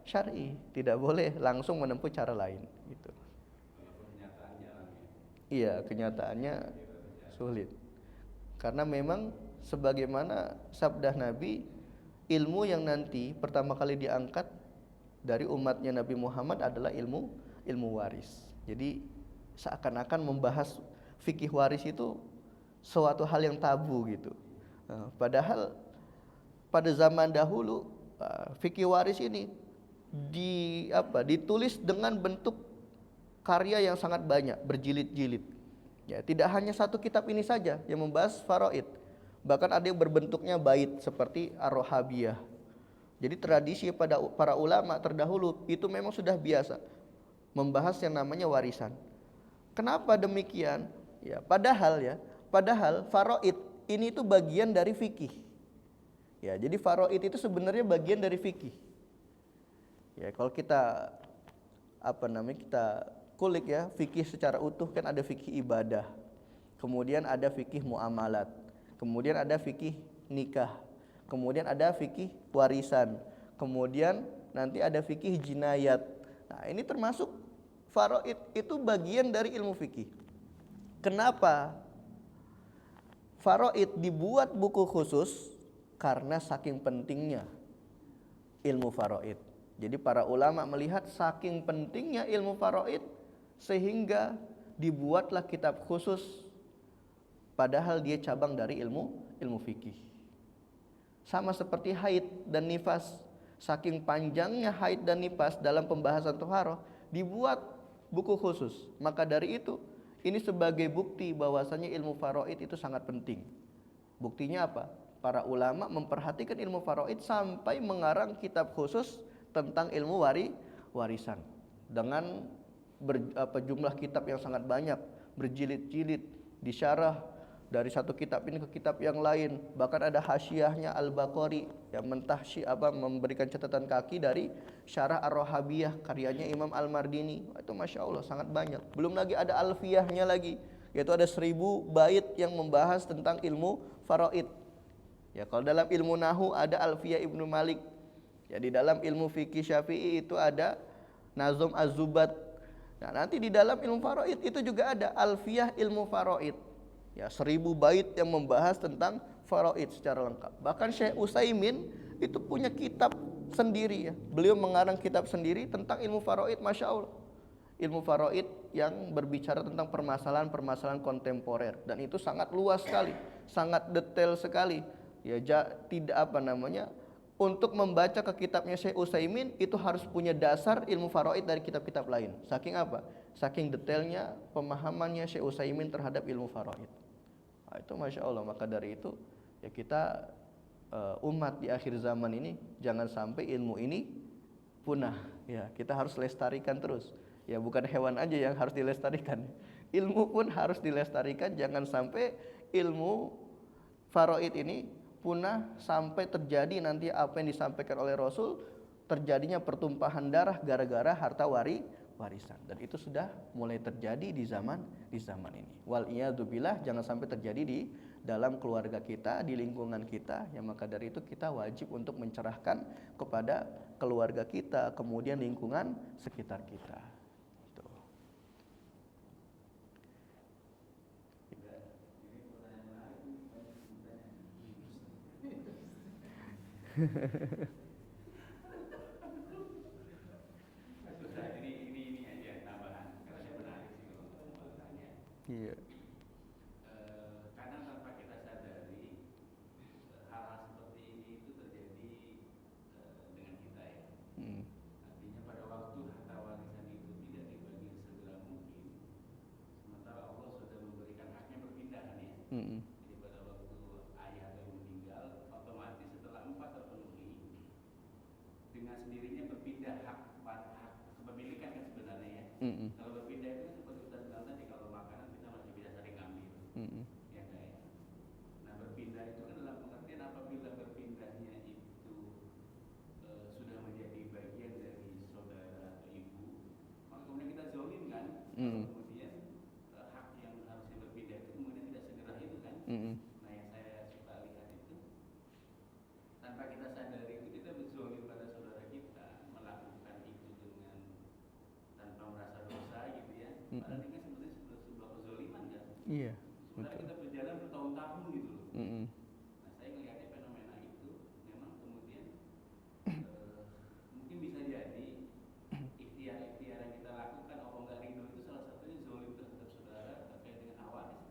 Speaker 1: syar'i, tidak boleh langsung menempuh cara lain gitu. Iya, kenyataannya sulit. Karena memang sebagaimana sabda Nabi, ilmu yang nanti pertama kali diangkat dari umatnya Nabi Muhammad adalah ilmu waris. Jadi seakan-akan membahas fikih waris itu suatu hal yang tabu gitu. Padahal pada zaman dahulu fikih waris ini ditulis dengan bentuk karya yang sangat banyak, berjilid-jilid. Ya, tidak hanya satu kitab ini saja yang membahas faraid. Bahkan ada yang berbentuknya bait seperti Ar-Rohabiyah. Jadi tradisi pada para ulama terdahulu itu memang sudah biasa membahas yang namanya warisan. Kenapa demikian? Ya, padahal faraid ini itu bagian dari fikih. Ya, jadi faraid itu sebenarnya bagian dari fikih. Ya, kalau kita kita kulik ya, fikih secara utuh kan ada fikih ibadah. Kemudian ada fikih muamalat. Kemudian ada fikih nikah. Kemudian ada fikih warisan. Kemudian nanti ada fikih jinayat. Nah, ini termasuk faraid, itu bagian dari ilmu fikih. Kenapa faraid dibuat buku khusus? Karena saking pentingnya ilmu faraid. Jadi para ulama melihat saking pentingnya ilmu faraid sehingga dibuatlah kitab khusus, padahal dia cabang dari ilmu fikih. Sama seperti haid dan nifas, saking panjangnya haid dan nifas dalam pembahasan toharoh, dibuat buku khusus. Maka dari itu, ini sebagai bukti bahwasanya ilmu faraid itu sangat penting. Buktinya apa? Para ulama memperhatikan ilmu faraid sampai mengarang kitab khusus tentang ilmu warisan dengan jumlah kitab yang sangat banyak, berjilid-jilid, disyarah dari satu kitab ini ke kitab yang lain. Bahkan ada hasyiahnya Al-Baqari yang memberikan catatan kaki dari Syarah Ar-Rohabiyah karyanya Imam Al-Mardini. Itu Masya Allah sangat banyak. Belum lagi ada Alfiyahnya lagi, yaitu ada 1000 bait yang membahas tentang ilmu faraid. Ya, kalau dalam ilmu Nahu ada Alfiyah Ibnu Malik. Ya, di dalam ilmu fikih Syafi'i itu ada Nazm Az-Zubat. Nah, nanti di dalam ilmu faraid itu juga ada Alfiyah ilmu faraid. Ya, 1000 bait yang membahas tentang faraid secara lengkap. Bahkan Syekh Utsaimin itu punya kitab sendiri ya. Beliau mengarang kitab sendiri tentang ilmu faraid, Masya Allah. Ilmu faraid yang berbicara tentang permasalahan-permasalahan kontemporer, dan itu sangat luas sekali, sangat detail sekali. Ya, untuk membaca ke kitabnya Syekh Utsaimin itu harus punya dasar ilmu faraid dari kitab-kitab lain. Saking apa? Saking detailnya pemahamannya Syekh Utsaimin terhadap ilmu faraid. Nah, itu Masya Allah. Maka dari itu ya kita umat di akhir zaman ini jangan sampai ilmu ini punah. Ya, kita harus lestarikan terus. Ya, bukan hewan aja yang harus dilestarikan, ilmu pun harus dilestarikan. Jangan sampai ilmu faraid ini punah sampai terjadi nanti apa yang disampaikan oleh Rasul, terjadinya pertumpahan darah gara-gara harta warisan. Dan itu sudah mulai terjadi di zaman ini. Wal iyadzubillah, jangan sampai terjadi di dalam keluarga kita, di lingkungan kita. Ya, maka dari itu kita wajib untuk mencerahkan kepada keluarga kita, kemudian lingkungan sekitar kita.
Speaker 2: Ini aja tambahan, karena saya menarik sih kalau mau tanya.
Speaker 1: Iya.
Speaker 2: Kadang tanpa kita sadari hal-hal seperti ini itu terjadi dengan kita ya. Artinya pada waktu harta warisan itu tidak dibagi segera mungkin, sementara Allah sudah memberikan haknya berpindah kan ya. Jadi pada waktu ayah atau meninggal, otomatis setelah 4 terpenuhi, dengan sendirinya berpindah hak kepemilikan kan sebenarnya ya. Kalau berpindah itu seperti Ustaz bilang tadi, kalau makanan kita masih bisa saling ambil. Ya kan ya. Nah, berpindah itu kan dalam pengertian apabila berpindahnya itu sudah menjadi bagian dari saudara atau ibu, maka kemudian kita zolim kan. Kemudian hak yang harusnya berpindah itu kemudian tidak segera itu kan. Nah, yang saya suka lihat itu, tanpa kita sadari itu kita berzolim pada saudara kita, melakukan itu dengan tanpa merasa dosa gitu ya. Padahal ini kan sebetulnya sebuah kezoliman kan.
Speaker 1: Iya.
Speaker 2: Sementara kita berjalan bertahun-tahun gitu loh.
Speaker 1: Mm-mm.
Speaker 2: Nah, saya melihatnya fenomena itu memang kemudian mungkin bisa jadi ikhtiar-ikhtiar yang kita lakukan Allah nggak ridho itu salah satunya zolim terhadap saudara terkait dengan awaris.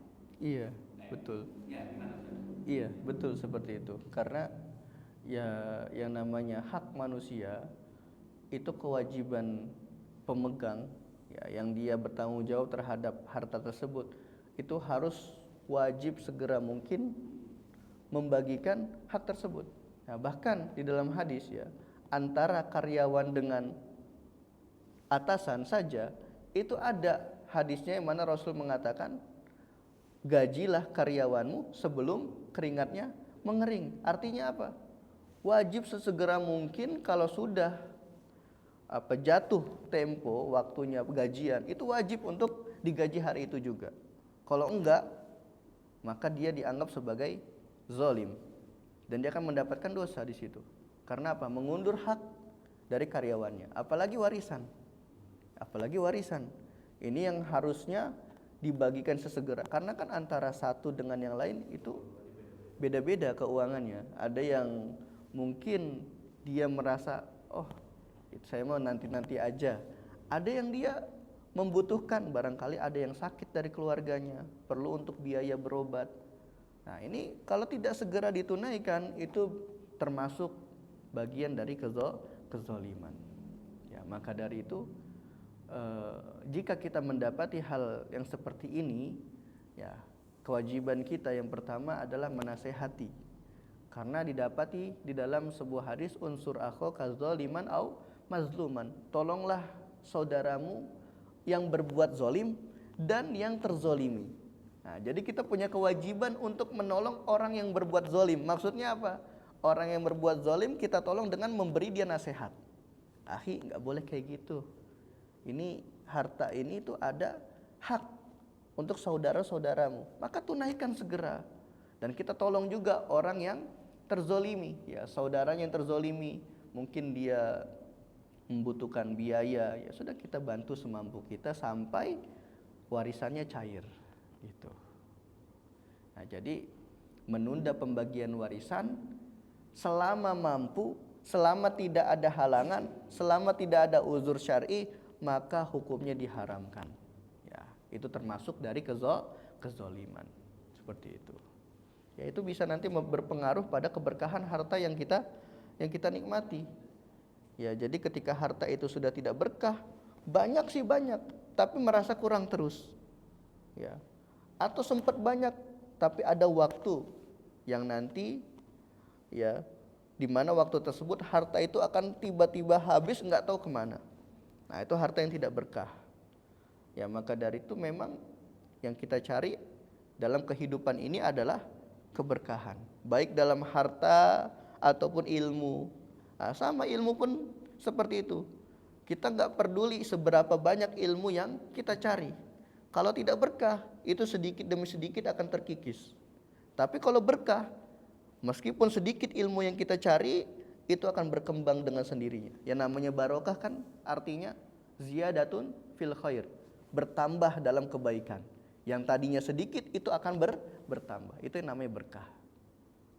Speaker 1: Iya, betul.
Speaker 2: Ya, gimana Ustaz?
Speaker 1: Iya, betul seperti itu. Karena ya yang namanya hak manusia itu kewajiban pemegang ya, yang dia bertanggung jawab terhadap harta tersebut, itu harus wajib segera mungkin membagikan hak tersebut. Nah, bahkan di dalam hadis ya, antara karyawan dengan atasan saja itu ada hadisnya yang mana Rasul mengatakan, gajilah karyawanmu sebelum keringatnya mengering. Artinya apa? Wajib sesegera mungkin kalau sudah jatuh tempo waktunya gajian, itu wajib untuk digaji hari itu juga. Kalau enggak, maka dia dianggap sebagai zalim dan dia akan mendapatkan dosa di situ. Karena apa? Mengundur hak dari karyawannya. Apalagi warisan. Ini yang harusnya dibagikan sesegera. Karena kan antara satu dengan yang lain itu beda-beda keuangannya. Ada yang mungkin dia merasa, oh saya mau nanti-nanti aja. Ada yang dia membutuhkan, barangkali ada yang sakit dari keluarganya, perlu untuk biaya berobat. Nah, ini kalau tidak segera ditunaikan itu termasuk bagian dari kezaliman. Ya, maka dari itu jika kita mendapati hal yang seperti ini, ya kewajiban kita yang pertama adalah menasehati. Karena didapati di dalam sebuah hadis, unsur akhaka zaliman au mazluman. Tolonglah saudaramu yang berbuat zolim dan yang terzolimi. Nah, jadi kita punya kewajiban untuk menolong orang yang berbuat zolim. Maksudnya apa? Orang yang berbuat zolim kita tolong dengan memberi dia nasihat. Akhi, nggak boleh kayak gitu. Ini harta ini tuh ada hak untuk saudara-saudaramu. Maka tunaikan segera. Dan kita tolong juga orang yang terzolimi, ya saudaranya yang terzolimi. Mungkin dia membutuhkan biaya, ya sudah kita bantu semampu kita sampai warisannya cair gitu. Nah, jadi menunda pembagian warisan selama mampu, selama tidak ada halangan, selama tidak ada uzur syar'i, maka hukumnya diharamkan. Ya, itu termasuk dari kezoliman. Seperti itu. Ya, itu bisa nanti berpengaruh pada keberkahan harta yang kita nikmati. Ya, jadi ketika harta itu sudah tidak berkah, banyak sih banyak, tapi merasa kurang terus. Ya. Atau sempat banyak, tapi ada waktu yang nanti ya di mana waktu tersebut harta itu akan tiba-tiba habis nggak tahu kemana. Nah, itu harta yang tidak berkah. Ya, maka dari itu memang yang kita cari dalam kehidupan ini adalah keberkahan, baik dalam harta ataupun ilmu. Nah, sama ilmu pun seperti itu. Kita nggak peduli seberapa banyak ilmu yang kita cari. Kalau tidak berkah, itu sedikit demi sedikit akan terkikis. Tapi kalau berkah, meskipun sedikit ilmu yang kita cari, itu akan berkembang dengan sendirinya. Yang namanya barokah kan artinya ziyadatun fil khair, bertambah dalam kebaikan. Yang tadinya sedikit itu akan bertambah. Itu yang namanya berkah.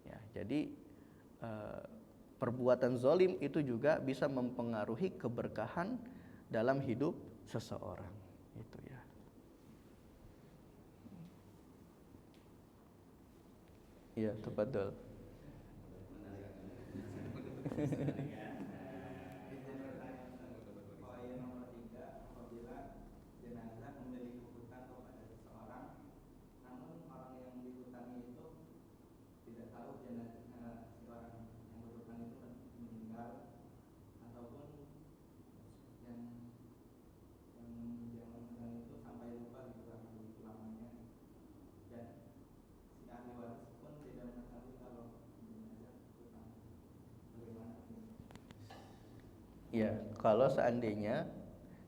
Speaker 1: Ya, jadi perbuatan zolim itu juga bisa mempengaruhi keberkahan dalam hidup seseorang. Itu ya. Iya, tafadhol. Ya, kalau seandainya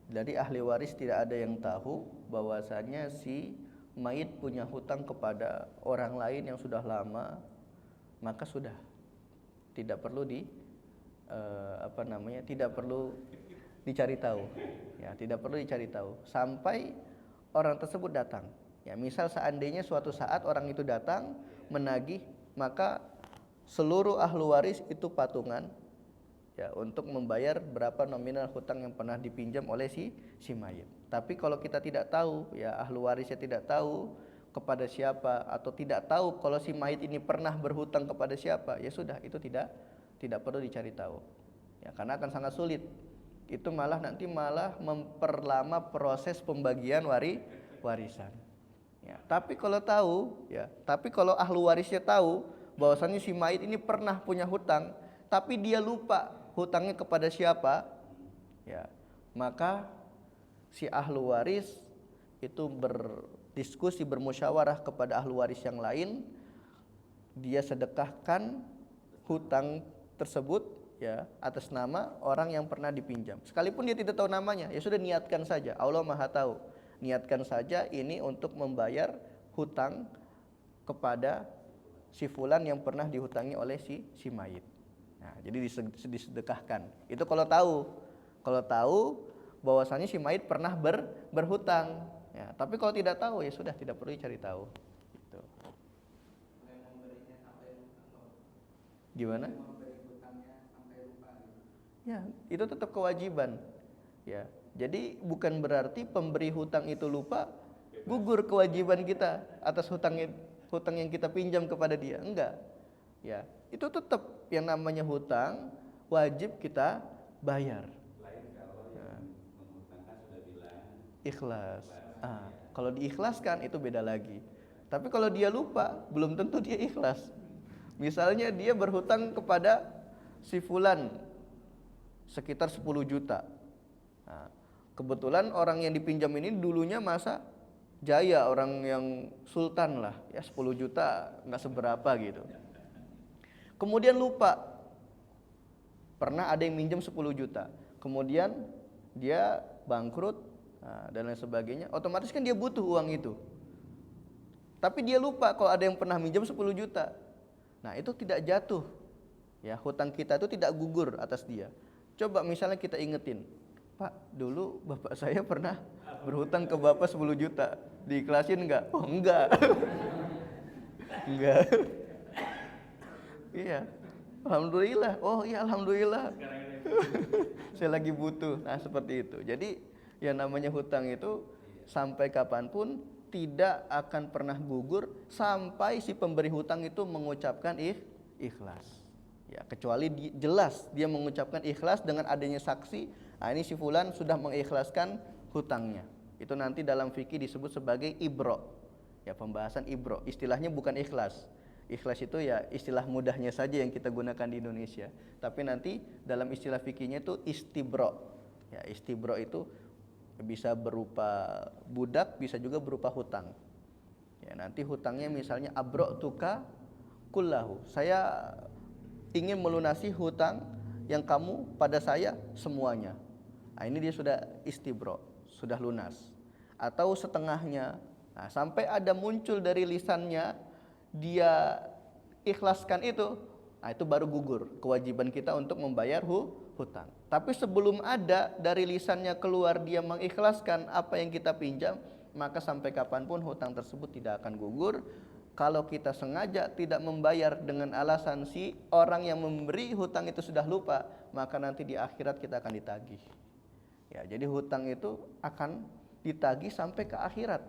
Speaker 1: dari ahli waris tidak ada yang tahu bahwasannya si mayit punya hutang kepada orang lain yang sudah lama, maka sudah tidak perlu tidak perlu dicari tahu. Ya, tidak perlu dicari tahu sampai orang tersebut datang. Ya, misal seandainya suatu saat orang itu datang menagih, maka seluruh ahli waris itu patungan ya untuk membayar berapa nominal hutang yang pernah dipinjam oleh si mayit. Tapi kalau kita tidak tahu, ya ahli warisnya tidak tahu kepada siapa atau tidak tahu kalau si mayit ini pernah berhutang kepada siapa, ya sudah itu tidak perlu dicari tahu. Ya, karena akan sangat sulit. Itu nanti malah memperlama proses pembagian warisan. Ya, tapi kalau ahli warisnya tahu bahwasannya si mayit ini pernah punya hutang, tapi dia lupa hutangnya kepada siapa, ya maka si ahli waris itu berdiskusi, bermusyawarah kepada ahli waris yang lain, dia sedekahkan hutang tersebut ya atas nama orang yang pernah dipinjam. Sekalipun dia tidak tahu namanya, ya sudah niatkan saja, Allah Maha tahu. Niatkan saja ini untuk membayar hutang kepada si fulan yang pernah dihutangi oleh si mayit. Nah, jadi disedekahkan. Itu kalau tahu bahwasannya si mayit pernah berhutang. Ya, tapi kalau tidak tahu ya sudah tidak perlu cari tahu. Gitu. Gimana? Ya, itu tetap kewajiban. Ya, jadi bukan berarti pemberi hutang itu lupa, gugur kewajiban kita atas hutang yang kita pinjam kepada dia. Enggak. Ya, itu tetap yang namanya hutang wajib kita bayar.
Speaker 2: Lain kalau yang menghutangkan sudah bilang
Speaker 1: Ikhlas. Kalau diikhlaskan itu beda lagi. Tapi kalau dia lupa, belum tentu dia ikhlas. Misalnya dia berhutang kepada si fulan sekitar 10 juta. Nah, Kebetulan orang yang dipinjam ini dulunya masa jaya, orang yang sultan lah, ya 10 juta nggak seberapa gitu. Kemudian lupa, pernah ada yang minjem 10 juta, kemudian dia bangkrut dan lain sebagainya, otomatis kan dia butuh uang itu. Tapi dia lupa kalau ada yang pernah minjem 10 juta. Nah itu tidak jatuh, ya hutang kita itu tidak gugur atas dia. Coba misalnya kita ingetin, Pak, dulu bapak saya pernah berhutang ke bapak 10 juta, diikhlasin enggak? Oh enggak. Enggak. Iya. Alhamdulillah. Oh iya alhamdulillah. Saya lagi butuh. Nah seperti itu. Jadi yang namanya hutang itu sampai kapanpun tidak akan pernah gugur sampai si pemberi hutang itu mengucapkan ikhlas. Ya, kecuali jelas dia mengucapkan ikhlas dengan adanya saksi. Nah, ini si fulan sudah mengikhlaskan hutangnya. Itu nanti dalam fikih disebut sebagai ibro. Ya, pembahasan ibro. Istilahnya bukan ikhlas. Ikhlas itu ya istilah mudahnya saja yang kita gunakan di Indonesia. Tapi nanti dalam istilah fikihnya itu istibro. Ya, istibro itu bisa berupa budak, bisa juga berupa hutang. Ya, nanti hutangnya misalnya abro tuka kullahu. Saya ingin melunasi hutang yang kamu pada saya semuanya. Nah, ini dia sudah istibro, sudah lunas. Atau setengahnya. Nah, sampai ada muncul dari lisannya dia ikhlaskan itu, nah itu baru gugur kewajiban kita untuk membayar hutang. Tapi sebelum ada dari lisannya keluar dia mengikhlaskan apa yang kita pinjam, maka sampai kapanpun hutang tersebut tidak akan gugur. Kalau kita sengaja tidak membayar dengan alasan si orang yang memberi hutang itu sudah lupa, maka nanti di akhirat kita akan ditagih. Ya, jadi hutang itu akan ditagih sampai ke akhirat.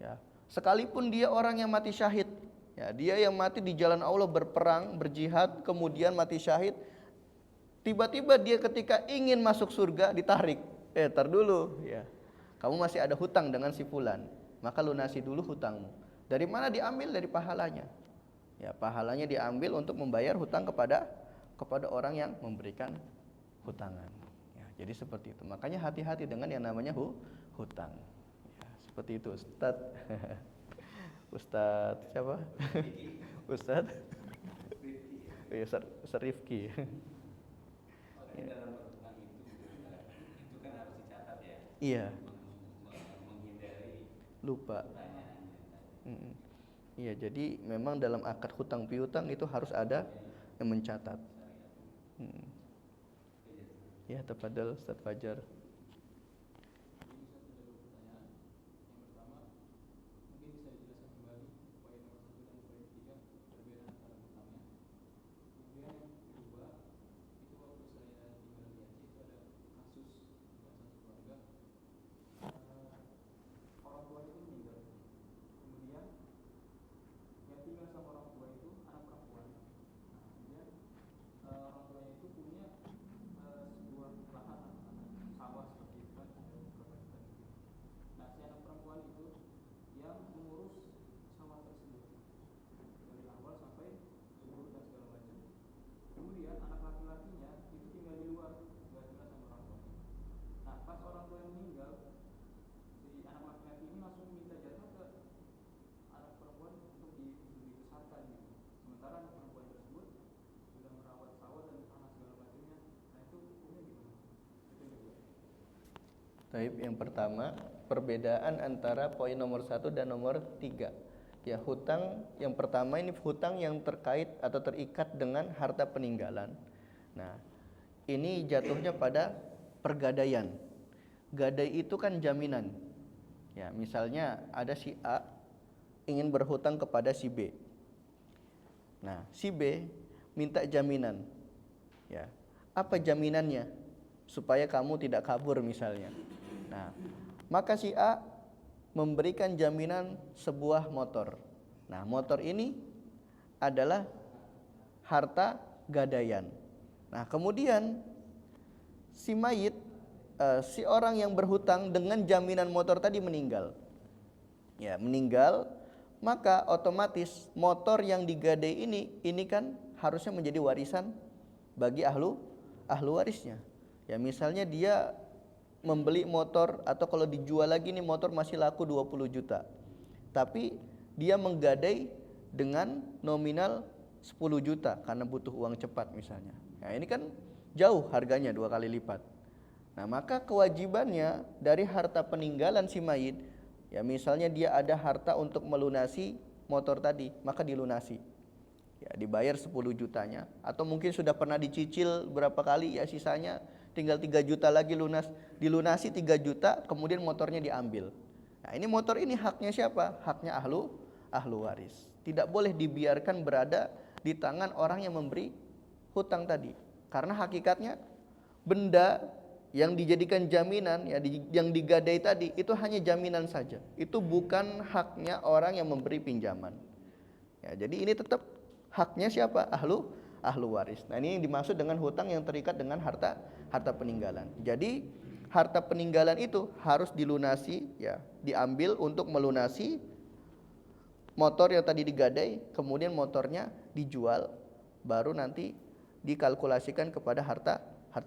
Speaker 1: Ya, sekalipun dia orang yang mati syahid, ya, dia yang mati di jalan Allah berperang, berjihad, kemudian mati syahid, tiba-tiba dia ketika ingin masuk surga ditarik. Tar dulu, ya, kamu masih ada hutang dengan si fulan, maka lunasi dulu hutangmu. Dari mana diambil? Dari pahalanya. Ya, pahalanya diambil untuk membayar hutang kepada orang yang memberikan hutangan. Ya, jadi seperti itu. Makanya hati-hati dengan yang namanya hutang. Ya, seperti itu, Ustaz. Ustaz siapa? Ustaz Rifki.
Speaker 2: Dalam pertemuan itu kan harus dicatat ya.
Speaker 1: Iya.
Speaker 2: Menghindari
Speaker 1: Lupa. Iya, jadi memang dalam akad hutang piutang itu harus ada yang mencatat. Ya, tafadhal Ustaz Fajar. Taib, yang pertama, perbedaan antara poin nomor 1 dan nomor 3. Ya, hutang yang pertama ini hutang yang terkait atau terikat dengan harta peninggalan. Nah, ini jatuhnya pada pergadaian. Gadai itu kan jaminan. Ya, misalnya ada si A ingin berhutang kepada si B. Nah, si B minta jaminan. Ya, apa jaminannya? Supaya kamu tidak kabur misalnya. Nah, maka si A memberikan jaminan sebuah motor. Nah, motor ini adalah harta gadaian. Nah, kemudian si mayit, si orang yang berhutang dengan jaminan motor tadi meninggal. Ya, meninggal, maka otomatis motor yang digadai ini kan harusnya menjadi warisan bagi ahlu warisnya. Ya, misalnya dia membeli motor, atau kalau dijual lagi nih motor masih laku 20 juta. Tapi dia menggadai dengan nominal 10 juta karena butuh uang cepat misalnya. Nah, ini kan jauh harganya 2 kali lipat. Nah, maka kewajibannya dari harta peninggalan si mayit, ya misalnya dia ada harta untuk melunasi motor tadi, maka dilunasi. Ya, dibayar 10 jutanya, atau mungkin sudah pernah dicicil berapa kali, ya sisanya tinggal 3 juta lagi lunas, dilunasi 3 juta, kemudian motornya diambil. Nah, ini motor ini haknya siapa? Haknya ahlu waris. Tidak boleh dibiarkan berada di tangan orang yang memberi hutang tadi. Karena hakikatnya benda yang dijadikan jaminan, ya yang digadai tadi, itu hanya jaminan saja. Itu bukan haknya orang yang memberi pinjaman. Ya, jadi ini tetap haknya siapa? Ahlu waris. Nah, ini yang dimaksud dengan hutang yang terikat dengan harta peninggalan. Jadi harta peninggalan itu harus dilunasi, ya, diambil untuk melunasi motor yang tadi digadai, kemudian motornya dijual, baru nanti dikalkulasikan kepada harta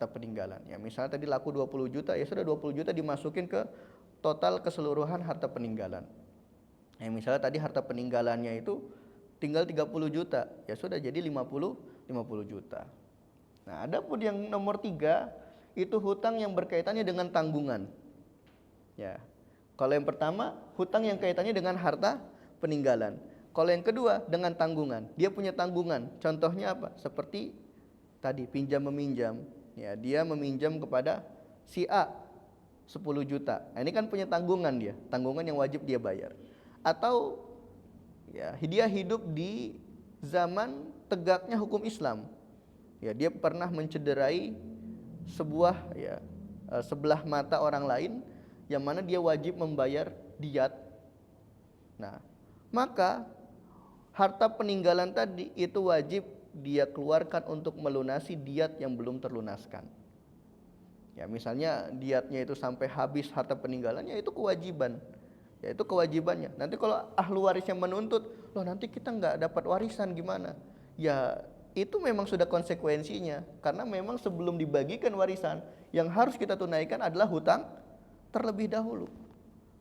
Speaker 1: peninggalan. Ya, misalnya tadi laku 20 juta, ya sudah 20 juta dimasukin ke total keseluruhan harta peninggalan. Ya, misalnya tadi harta peninggalannya itu tinggal 30 juta, ya sudah jadi 50 juta. Nah, ada pun yang nomor 3 itu hutang yang berkaitannya dengan tanggungan. Ya. Kalau yang pertama hutang yang kaitannya dengan harta peninggalan. Kalau yang kedua dengan tanggungan. Dia punya tanggungan. Contohnya apa? Seperti tadi pinjam meminjam. Ya, dia meminjam kepada si A 10 juta. Nah, ini kan punya tanggungan dia, tanggungan yang wajib dia bayar. Atau ya, dia hidup di zaman tegaknya hukum Islam. Ya, dia pernah mencederai sebelah mata orang lain, yang mana dia wajib membayar diyat. Nah, maka harta peninggalan tadi itu wajib dia keluarkan untuk melunasi diyat yang belum terlunaskan. Ya, misalnya diyatnya itu sampai habis harta peninggalannya, itu kewajiban. Ya, itu kewajibannya. Nanti kalau ahlu warisnya menuntut, loh nanti kita nggak dapat warisan gimana? Ya, itu memang sudah konsekuensinya. Karena memang sebelum dibagikan warisan, yang harus kita tunaikan adalah hutang terlebih dahulu.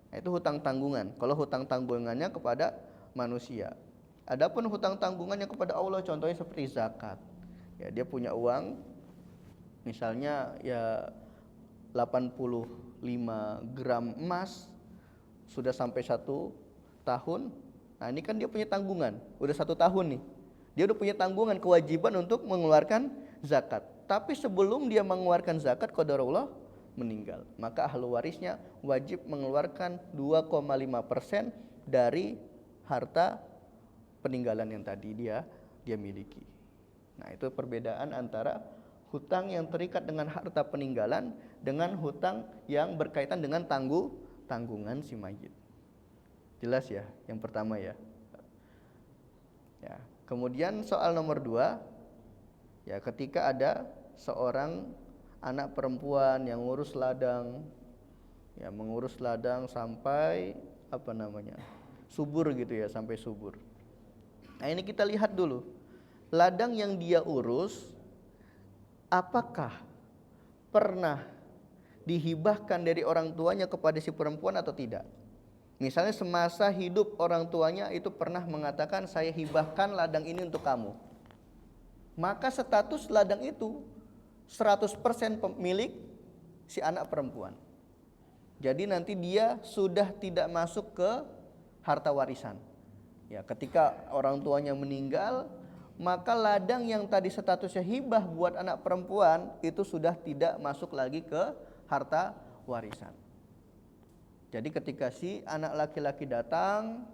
Speaker 1: Nah, itu hutang tanggungan. Kalau hutang tanggungannya kepada manusia. Adapun hutang tanggungannya kepada Allah, contohnya seperti zakat. Ya, dia punya uang, misalnya ya 85 gram emas, sudah sampai 1 tahun. Nah, ini kan dia punya tanggungan, udah 1 tahun nih. Dia udah punya tanggungan, kewajiban untuk mengeluarkan zakat. Tapi sebelum dia mengeluarkan zakat, qadarullah meninggal, maka ahli warisnya wajib mengeluarkan 2,5% dari harta peninggalan yang tadi dia miliki. Nah, itu perbedaan antara hutang yang terikat dengan harta peninggalan dengan hutang yang berkaitan dengan tanggungan si mayit. Jelas ya yang pertama ya. Ya, kemudian soal nomor 2, ya ketika ada seorang anak perempuan yang mengurus ladang sampai subur gitu ya, sampai subur. Nah, ini kita lihat dulu, ladang yang dia urus apakah pernah dihibahkan dari orang tuanya kepada si perempuan atau tidak. Misalnya semasa hidup orang tuanya itu pernah mengatakan, saya hibahkan ladang ini untuk kamu, maka status ladang itu 100% pemilik si anak perempuan. Jadi nanti dia sudah tidak masuk ke harta warisan. Ya, ketika orang tuanya meninggal, maka ladang yang tadi statusnya hibah buat anak perempuan itu sudah tidak masuk lagi ke harta warisan. Jadi ketika si anak laki-laki datang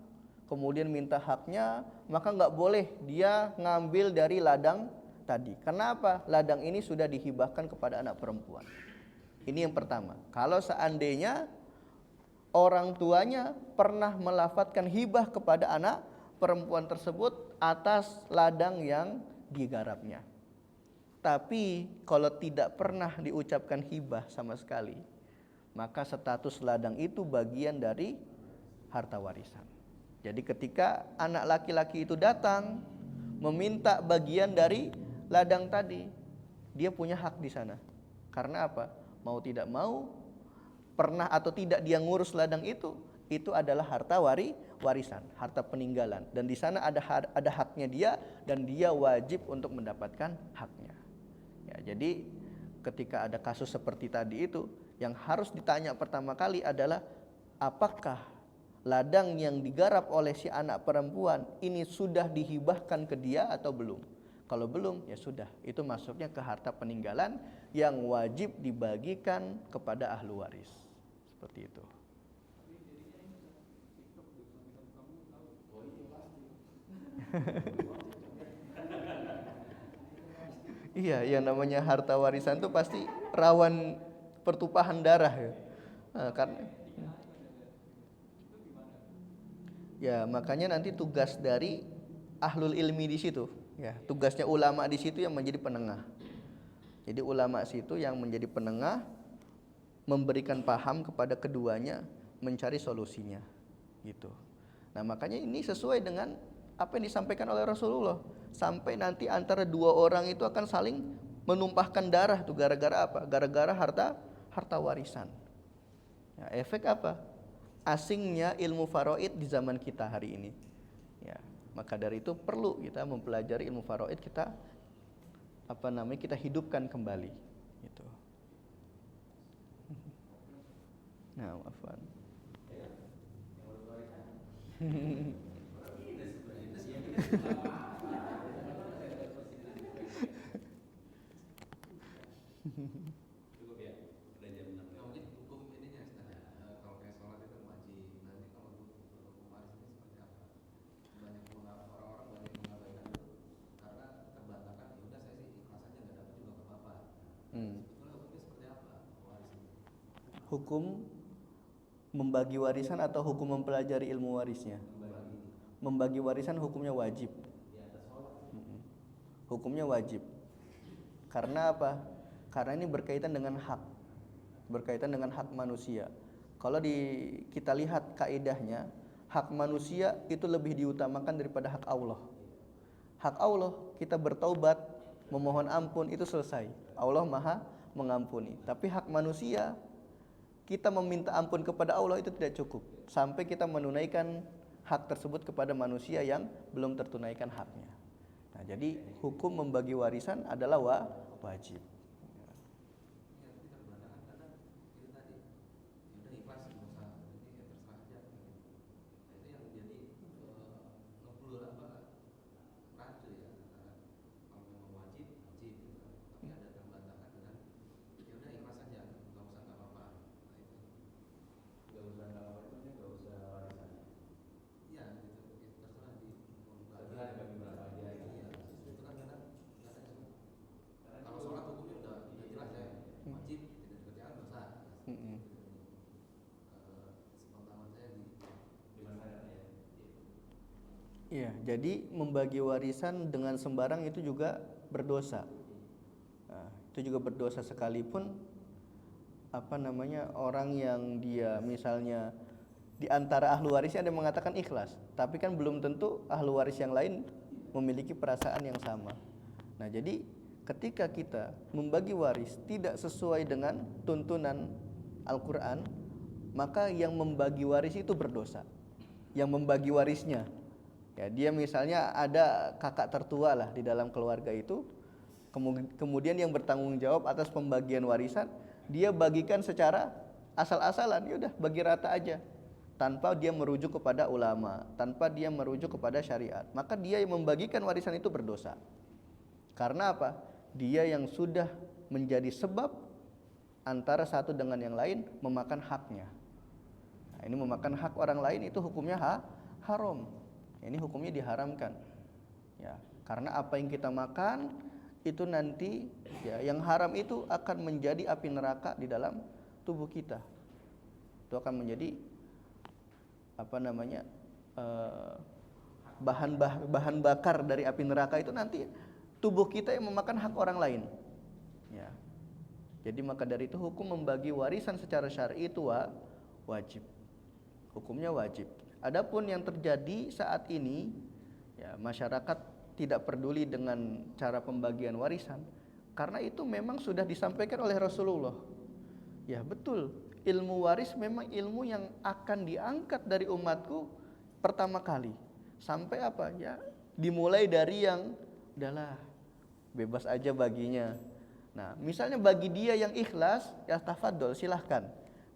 Speaker 1: kemudian minta haknya, maka nggak boleh dia ngambil dari ladang tadi. Kenapa? Ladang ini sudah dihibahkan kepada anak perempuan. Ini yang pertama. Kalau seandainya orang tuanya pernah melafatkan hibah kepada anak perempuan tersebut atas ladang yang digarapnya. Tapi kalau tidak pernah diucapkan hibah sama sekali, maka status ladang itu bagian dari harta warisan. Jadi ketika anak laki-laki itu datang meminta bagian dari ladang tadi, dia punya hak di sana. Karena apa? Mau tidak mau, pernah atau tidak dia ngurus ladang itu adalah harta warisan, harta peninggalan, dan di sana ada haknya dia dan dia wajib untuk mendapatkan haknya. Ya, jadi ketika ada kasus seperti tadi itu, yang harus ditanya pertama kali adalah apakah ladang yang digarap oleh si anak perempuan ini sudah dihibahkan ke dia atau belum. Kalau belum, ya sudah, itu masuknya ke harta peninggalan yang wajib dibagikan kepada ahlu waris. Seperti itu. Iya, yang namanya harta warisan itu pasti rawan pertumpahan darah ya. Karena ya makanya nanti tugas dari ahlul ilmi di situ, ya tugasnya ulama di situ yang menjadi penengah. Jadi ulama situ yang menjadi penengah, memberikan paham kepada keduanya, mencari solusinya, gitu. Nah makanya ini sesuai dengan apa yang disampaikan oleh Rasulullah. Sampai nanti antara dua orang itu akan saling menumpahkan darah tuh gara-gara apa? Gara-gara harta warisan. Ya, efek apa? Asingnya ilmu faraid di zaman kita hari ini. Ya, maka dari itu perlu kita mempelajari ilmu faraid, kita kita hidupkan kembali gitu. Nah, afwan.
Speaker 2: Cukup ya, udah jam 6.
Speaker 3: Ya, mungkin hukum ininya Ustaz, kalau kayak sholat itu wajib. Nanti kalau hukum waris ini seperti apa? Banyak orang-orang banyak mengabaikan itu karena terbantahkan, ya udah saya sih ikhlas aja nggak dapat juga ke bapak. Sebetulnya hukumnya seperti apa waris ini?
Speaker 1: Hukum membagi warisan atau hukum mempelajari ilmu warisnya? Membagi warisan hukumnya wajib. Hukumnya wajib. Karena apa? Karena ini berkaitan dengan hak. Berkaitan dengan hak manusia. Kalau kita lihat kaidahnya, hak manusia itu lebih diutamakan daripada hak Allah. Hak Allah, kita bertaubat, memohon ampun, itu selesai. Allah Maha mengampuni. Tapi hak manusia, kita meminta ampun kepada Allah itu tidak cukup sampai kita menunaikan hak tersebut kepada manusia yang belum tertunaikan haknya. Nah, jadi hukum membagi warisan adalah wajib. Iya, jadi membagi warisan dengan sembarang itu juga berdosa. Nah, itu juga berdosa sekalipun orang yang dia misalnya di antara ahlu warisnya ada yang mengatakan ikhlas, tapi kan belum tentu ahlu waris yang lain memiliki perasaan yang sama. Nah, jadi ketika kita membagi waris tidak sesuai dengan tuntunan Al-Quran, maka yang membagi waris itu berdosa. Yang membagi warisnya, ya, dia misalnya ada kakak tertua lah di dalam keluarga itu, kemudian yang bertanggung jawab atas pembagian warisan, dia bagikan secara asal-asalan, ya udah bagi rata aja, tanpa dia merujuk kepada ulama, tanpa dia merujuk kepada syariat, maka dia yang membagikan warisan itu berdosa. Karena apa? Dia yang sudah menjadi sebab antara satu dengan yang lain memakan haknya. Nah, ini memakan hak orang lain itu hukumnya haram. Ini hukumnya diharamkan, ya, karena apa yang kita makan itu nanti, ya, yang haram itu akan menjadi api neraka di dalam tubuh kita. Itu akan menjadi bahan bakar dari api neraka itu nanti tubuh kita yang memakan hak orang lain. Ya, jadi maka dari itu hukum membagi warisan secara syar'i itu wajib. Hukumnya wajib. Adapun yang terjadi saat ini, ya, masyarakat tidak peduli dengan cara pembagian warisan karena itu memang sudah disampaikan oleh Rasulullah. Ya betul, ilmu waris memang ilmu yang akan diangkat dari umatku pertama kali. Sampai apa ya? Dimulai dari yang udahlah bebas aja baginya. Nah, misalnya bagi dia yang ikhlas, ya tafadhol silahkan.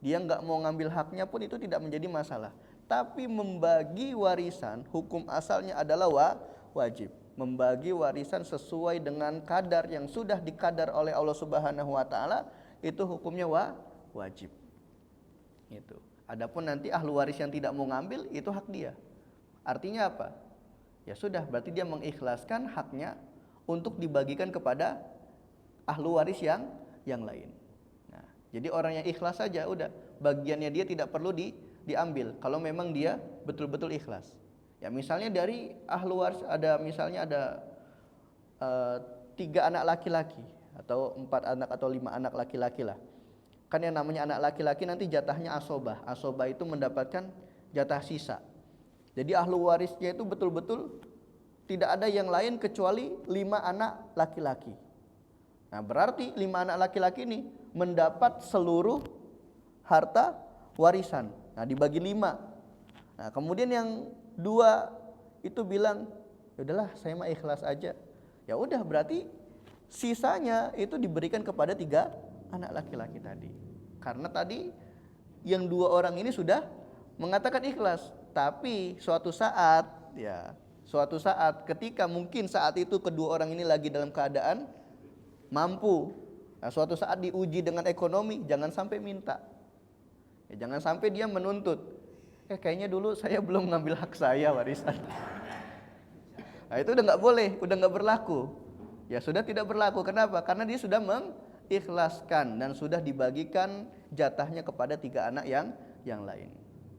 Speaker 1: Dia nggak mau ngambil haknya pun itu tidak menjadi masalah. Tapi membagi warisan, hukum asalnya adalah wajib. Membagi warisan sesuai dengan kadar yang sudah dikadar oleh Allah Subhanahu wa taala, itu hukumnya wajib. Itu. Adapun nanti ahlu waris yang tidak mau ngambil, itu hak dia. Artinya apa? Ya sudah, berarti dia mengikhlaskan haknya untuk dibagikan kepada ahlu waris yang lain. Nah, jadi orang yang ikhlas saja udah, bagiannya dia tidak perlu diambil kalau memang dia betul-betul ikhlas. Ya misalnya dari ahlu waris ada 3 anak laki-laki atau 4 anak atau 5 anak laki-laki lah. Kan yang namanya anak laki-laki nanti jatahnya asobah. Asobah itu mendapatkan jatah sisa. Jadi ahlu warisnya itu betul-betul tidak ada yang lain kecuali 5 anak laki-laki. Nah berarti 5 anak laki-laki ini mendapat seluruh harta warisan. Nah dibagi 5. Nah kemudian yang 2 itu bilang, ya udahlah saya mah ikhlas aja. Ya udah berarti sisanya itu diberikan kepada 3 anak laki-laki tadi. Karena tadi yang 2 orang ini sudah mengatakan ikhlas. Tapi suatu saat ketika mungkin saat itu kedua orang ini lagi dalam keadaan mampu. Nah, suatu saat diuji dengan ekonomi, jangan sampai minta. Ya, jangan sampai dia menuntut. Kayaknya dulu saya belum ngambil hak saya warisan. Nah, itu udah nggak boleh, udah nggak berlaku. Ya sudah tidak berlaku. Kenapa? Karena dia sudah mengikhlaskan dan sudah dibagikan jatahnya kepada 3 anak yang lain.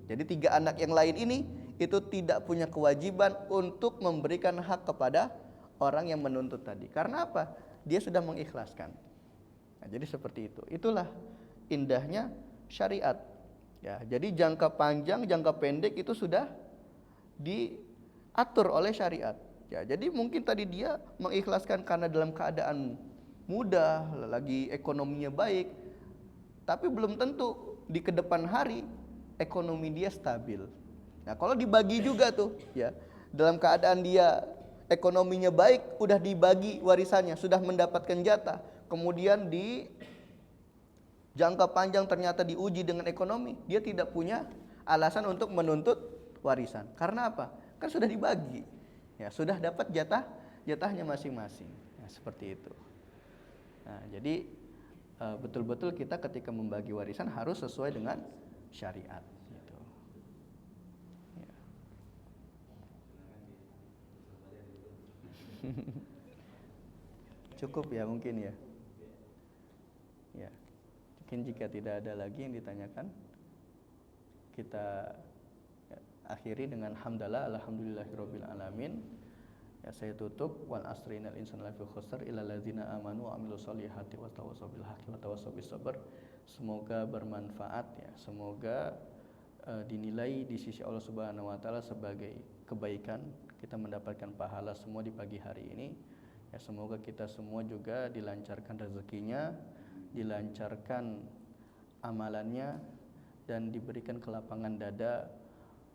Speaker 1: Jadi 3 anak yang lain ini itu tidak punya kewajiban untuk memberikan hak kepada orang yang menuntut tadi. Karena apa? Dia sudah mengikhlaskan. Nah, jadi seperti itu. Itulah indahnya syariat. Ya, jadi jangka panjang, jangka pendek itu sudah diatur oleh syariat. Ya, jadi mungkin tadi dia mengikhlaskan karena dalam keadaan mudah, lagi ekonominya baik, tapi belum tentu di kedepan hari ekonomi dia stabil. Nah, kalau dibagi juga tuh, ya, dalam keadaan dia ekonominya baik, udah dibagi warisannya, sudah mendapatkan jatah, kemudian di jangka panjang ternyata diuji dengan ekonomi, dia tidak punya alasan untuk menuntut warisan. Karena apa? Kan sudah dibagi, ya, sudah dapat jatahnya masing-masing. Nah, seperti itu. Nah, jadi betul-betul kita ketika membagi warisan harus sesuai dengan syariat. Gitu. Ya. Cukup ya mungkin ya. Ya. Mungkin jika tidak ada lagi yang ditanyakan, kita akhiri dengan hamdalah alhamdulillahirabbil alamin. Ya, saya tutup wal asri innal insana lafi khusr illal ladzina amanu wa amilus solihati wa tawassaw bil haqqi wa tawassaw bis sabr. Semoga bermanfaat ya. Semoga dinilai di sisi Allah Subhanahu wa taala sebagai kebaikan. Kita mendapatkan pahala semua di pagi hari ini. Ya, semoga kita semua juga dilancarkan rezekinya, dilancarkan amalannya, dan diberikan kelapangan dada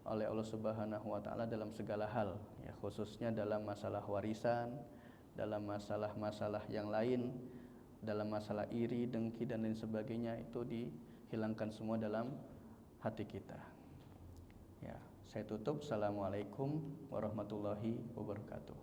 Speaker 1: oleh Allah Subhanahu wa taala dalam segala hal, ya, khususnya dalam masalah warisan, dalam masalah-masalah yang lain, dalam masalah iri, dengki dan lain sebagainya, itu dihilangkan semua dalam hati kita. Ya, saya tutup. Assalamualaikum warahmatullahi wabarakatuh.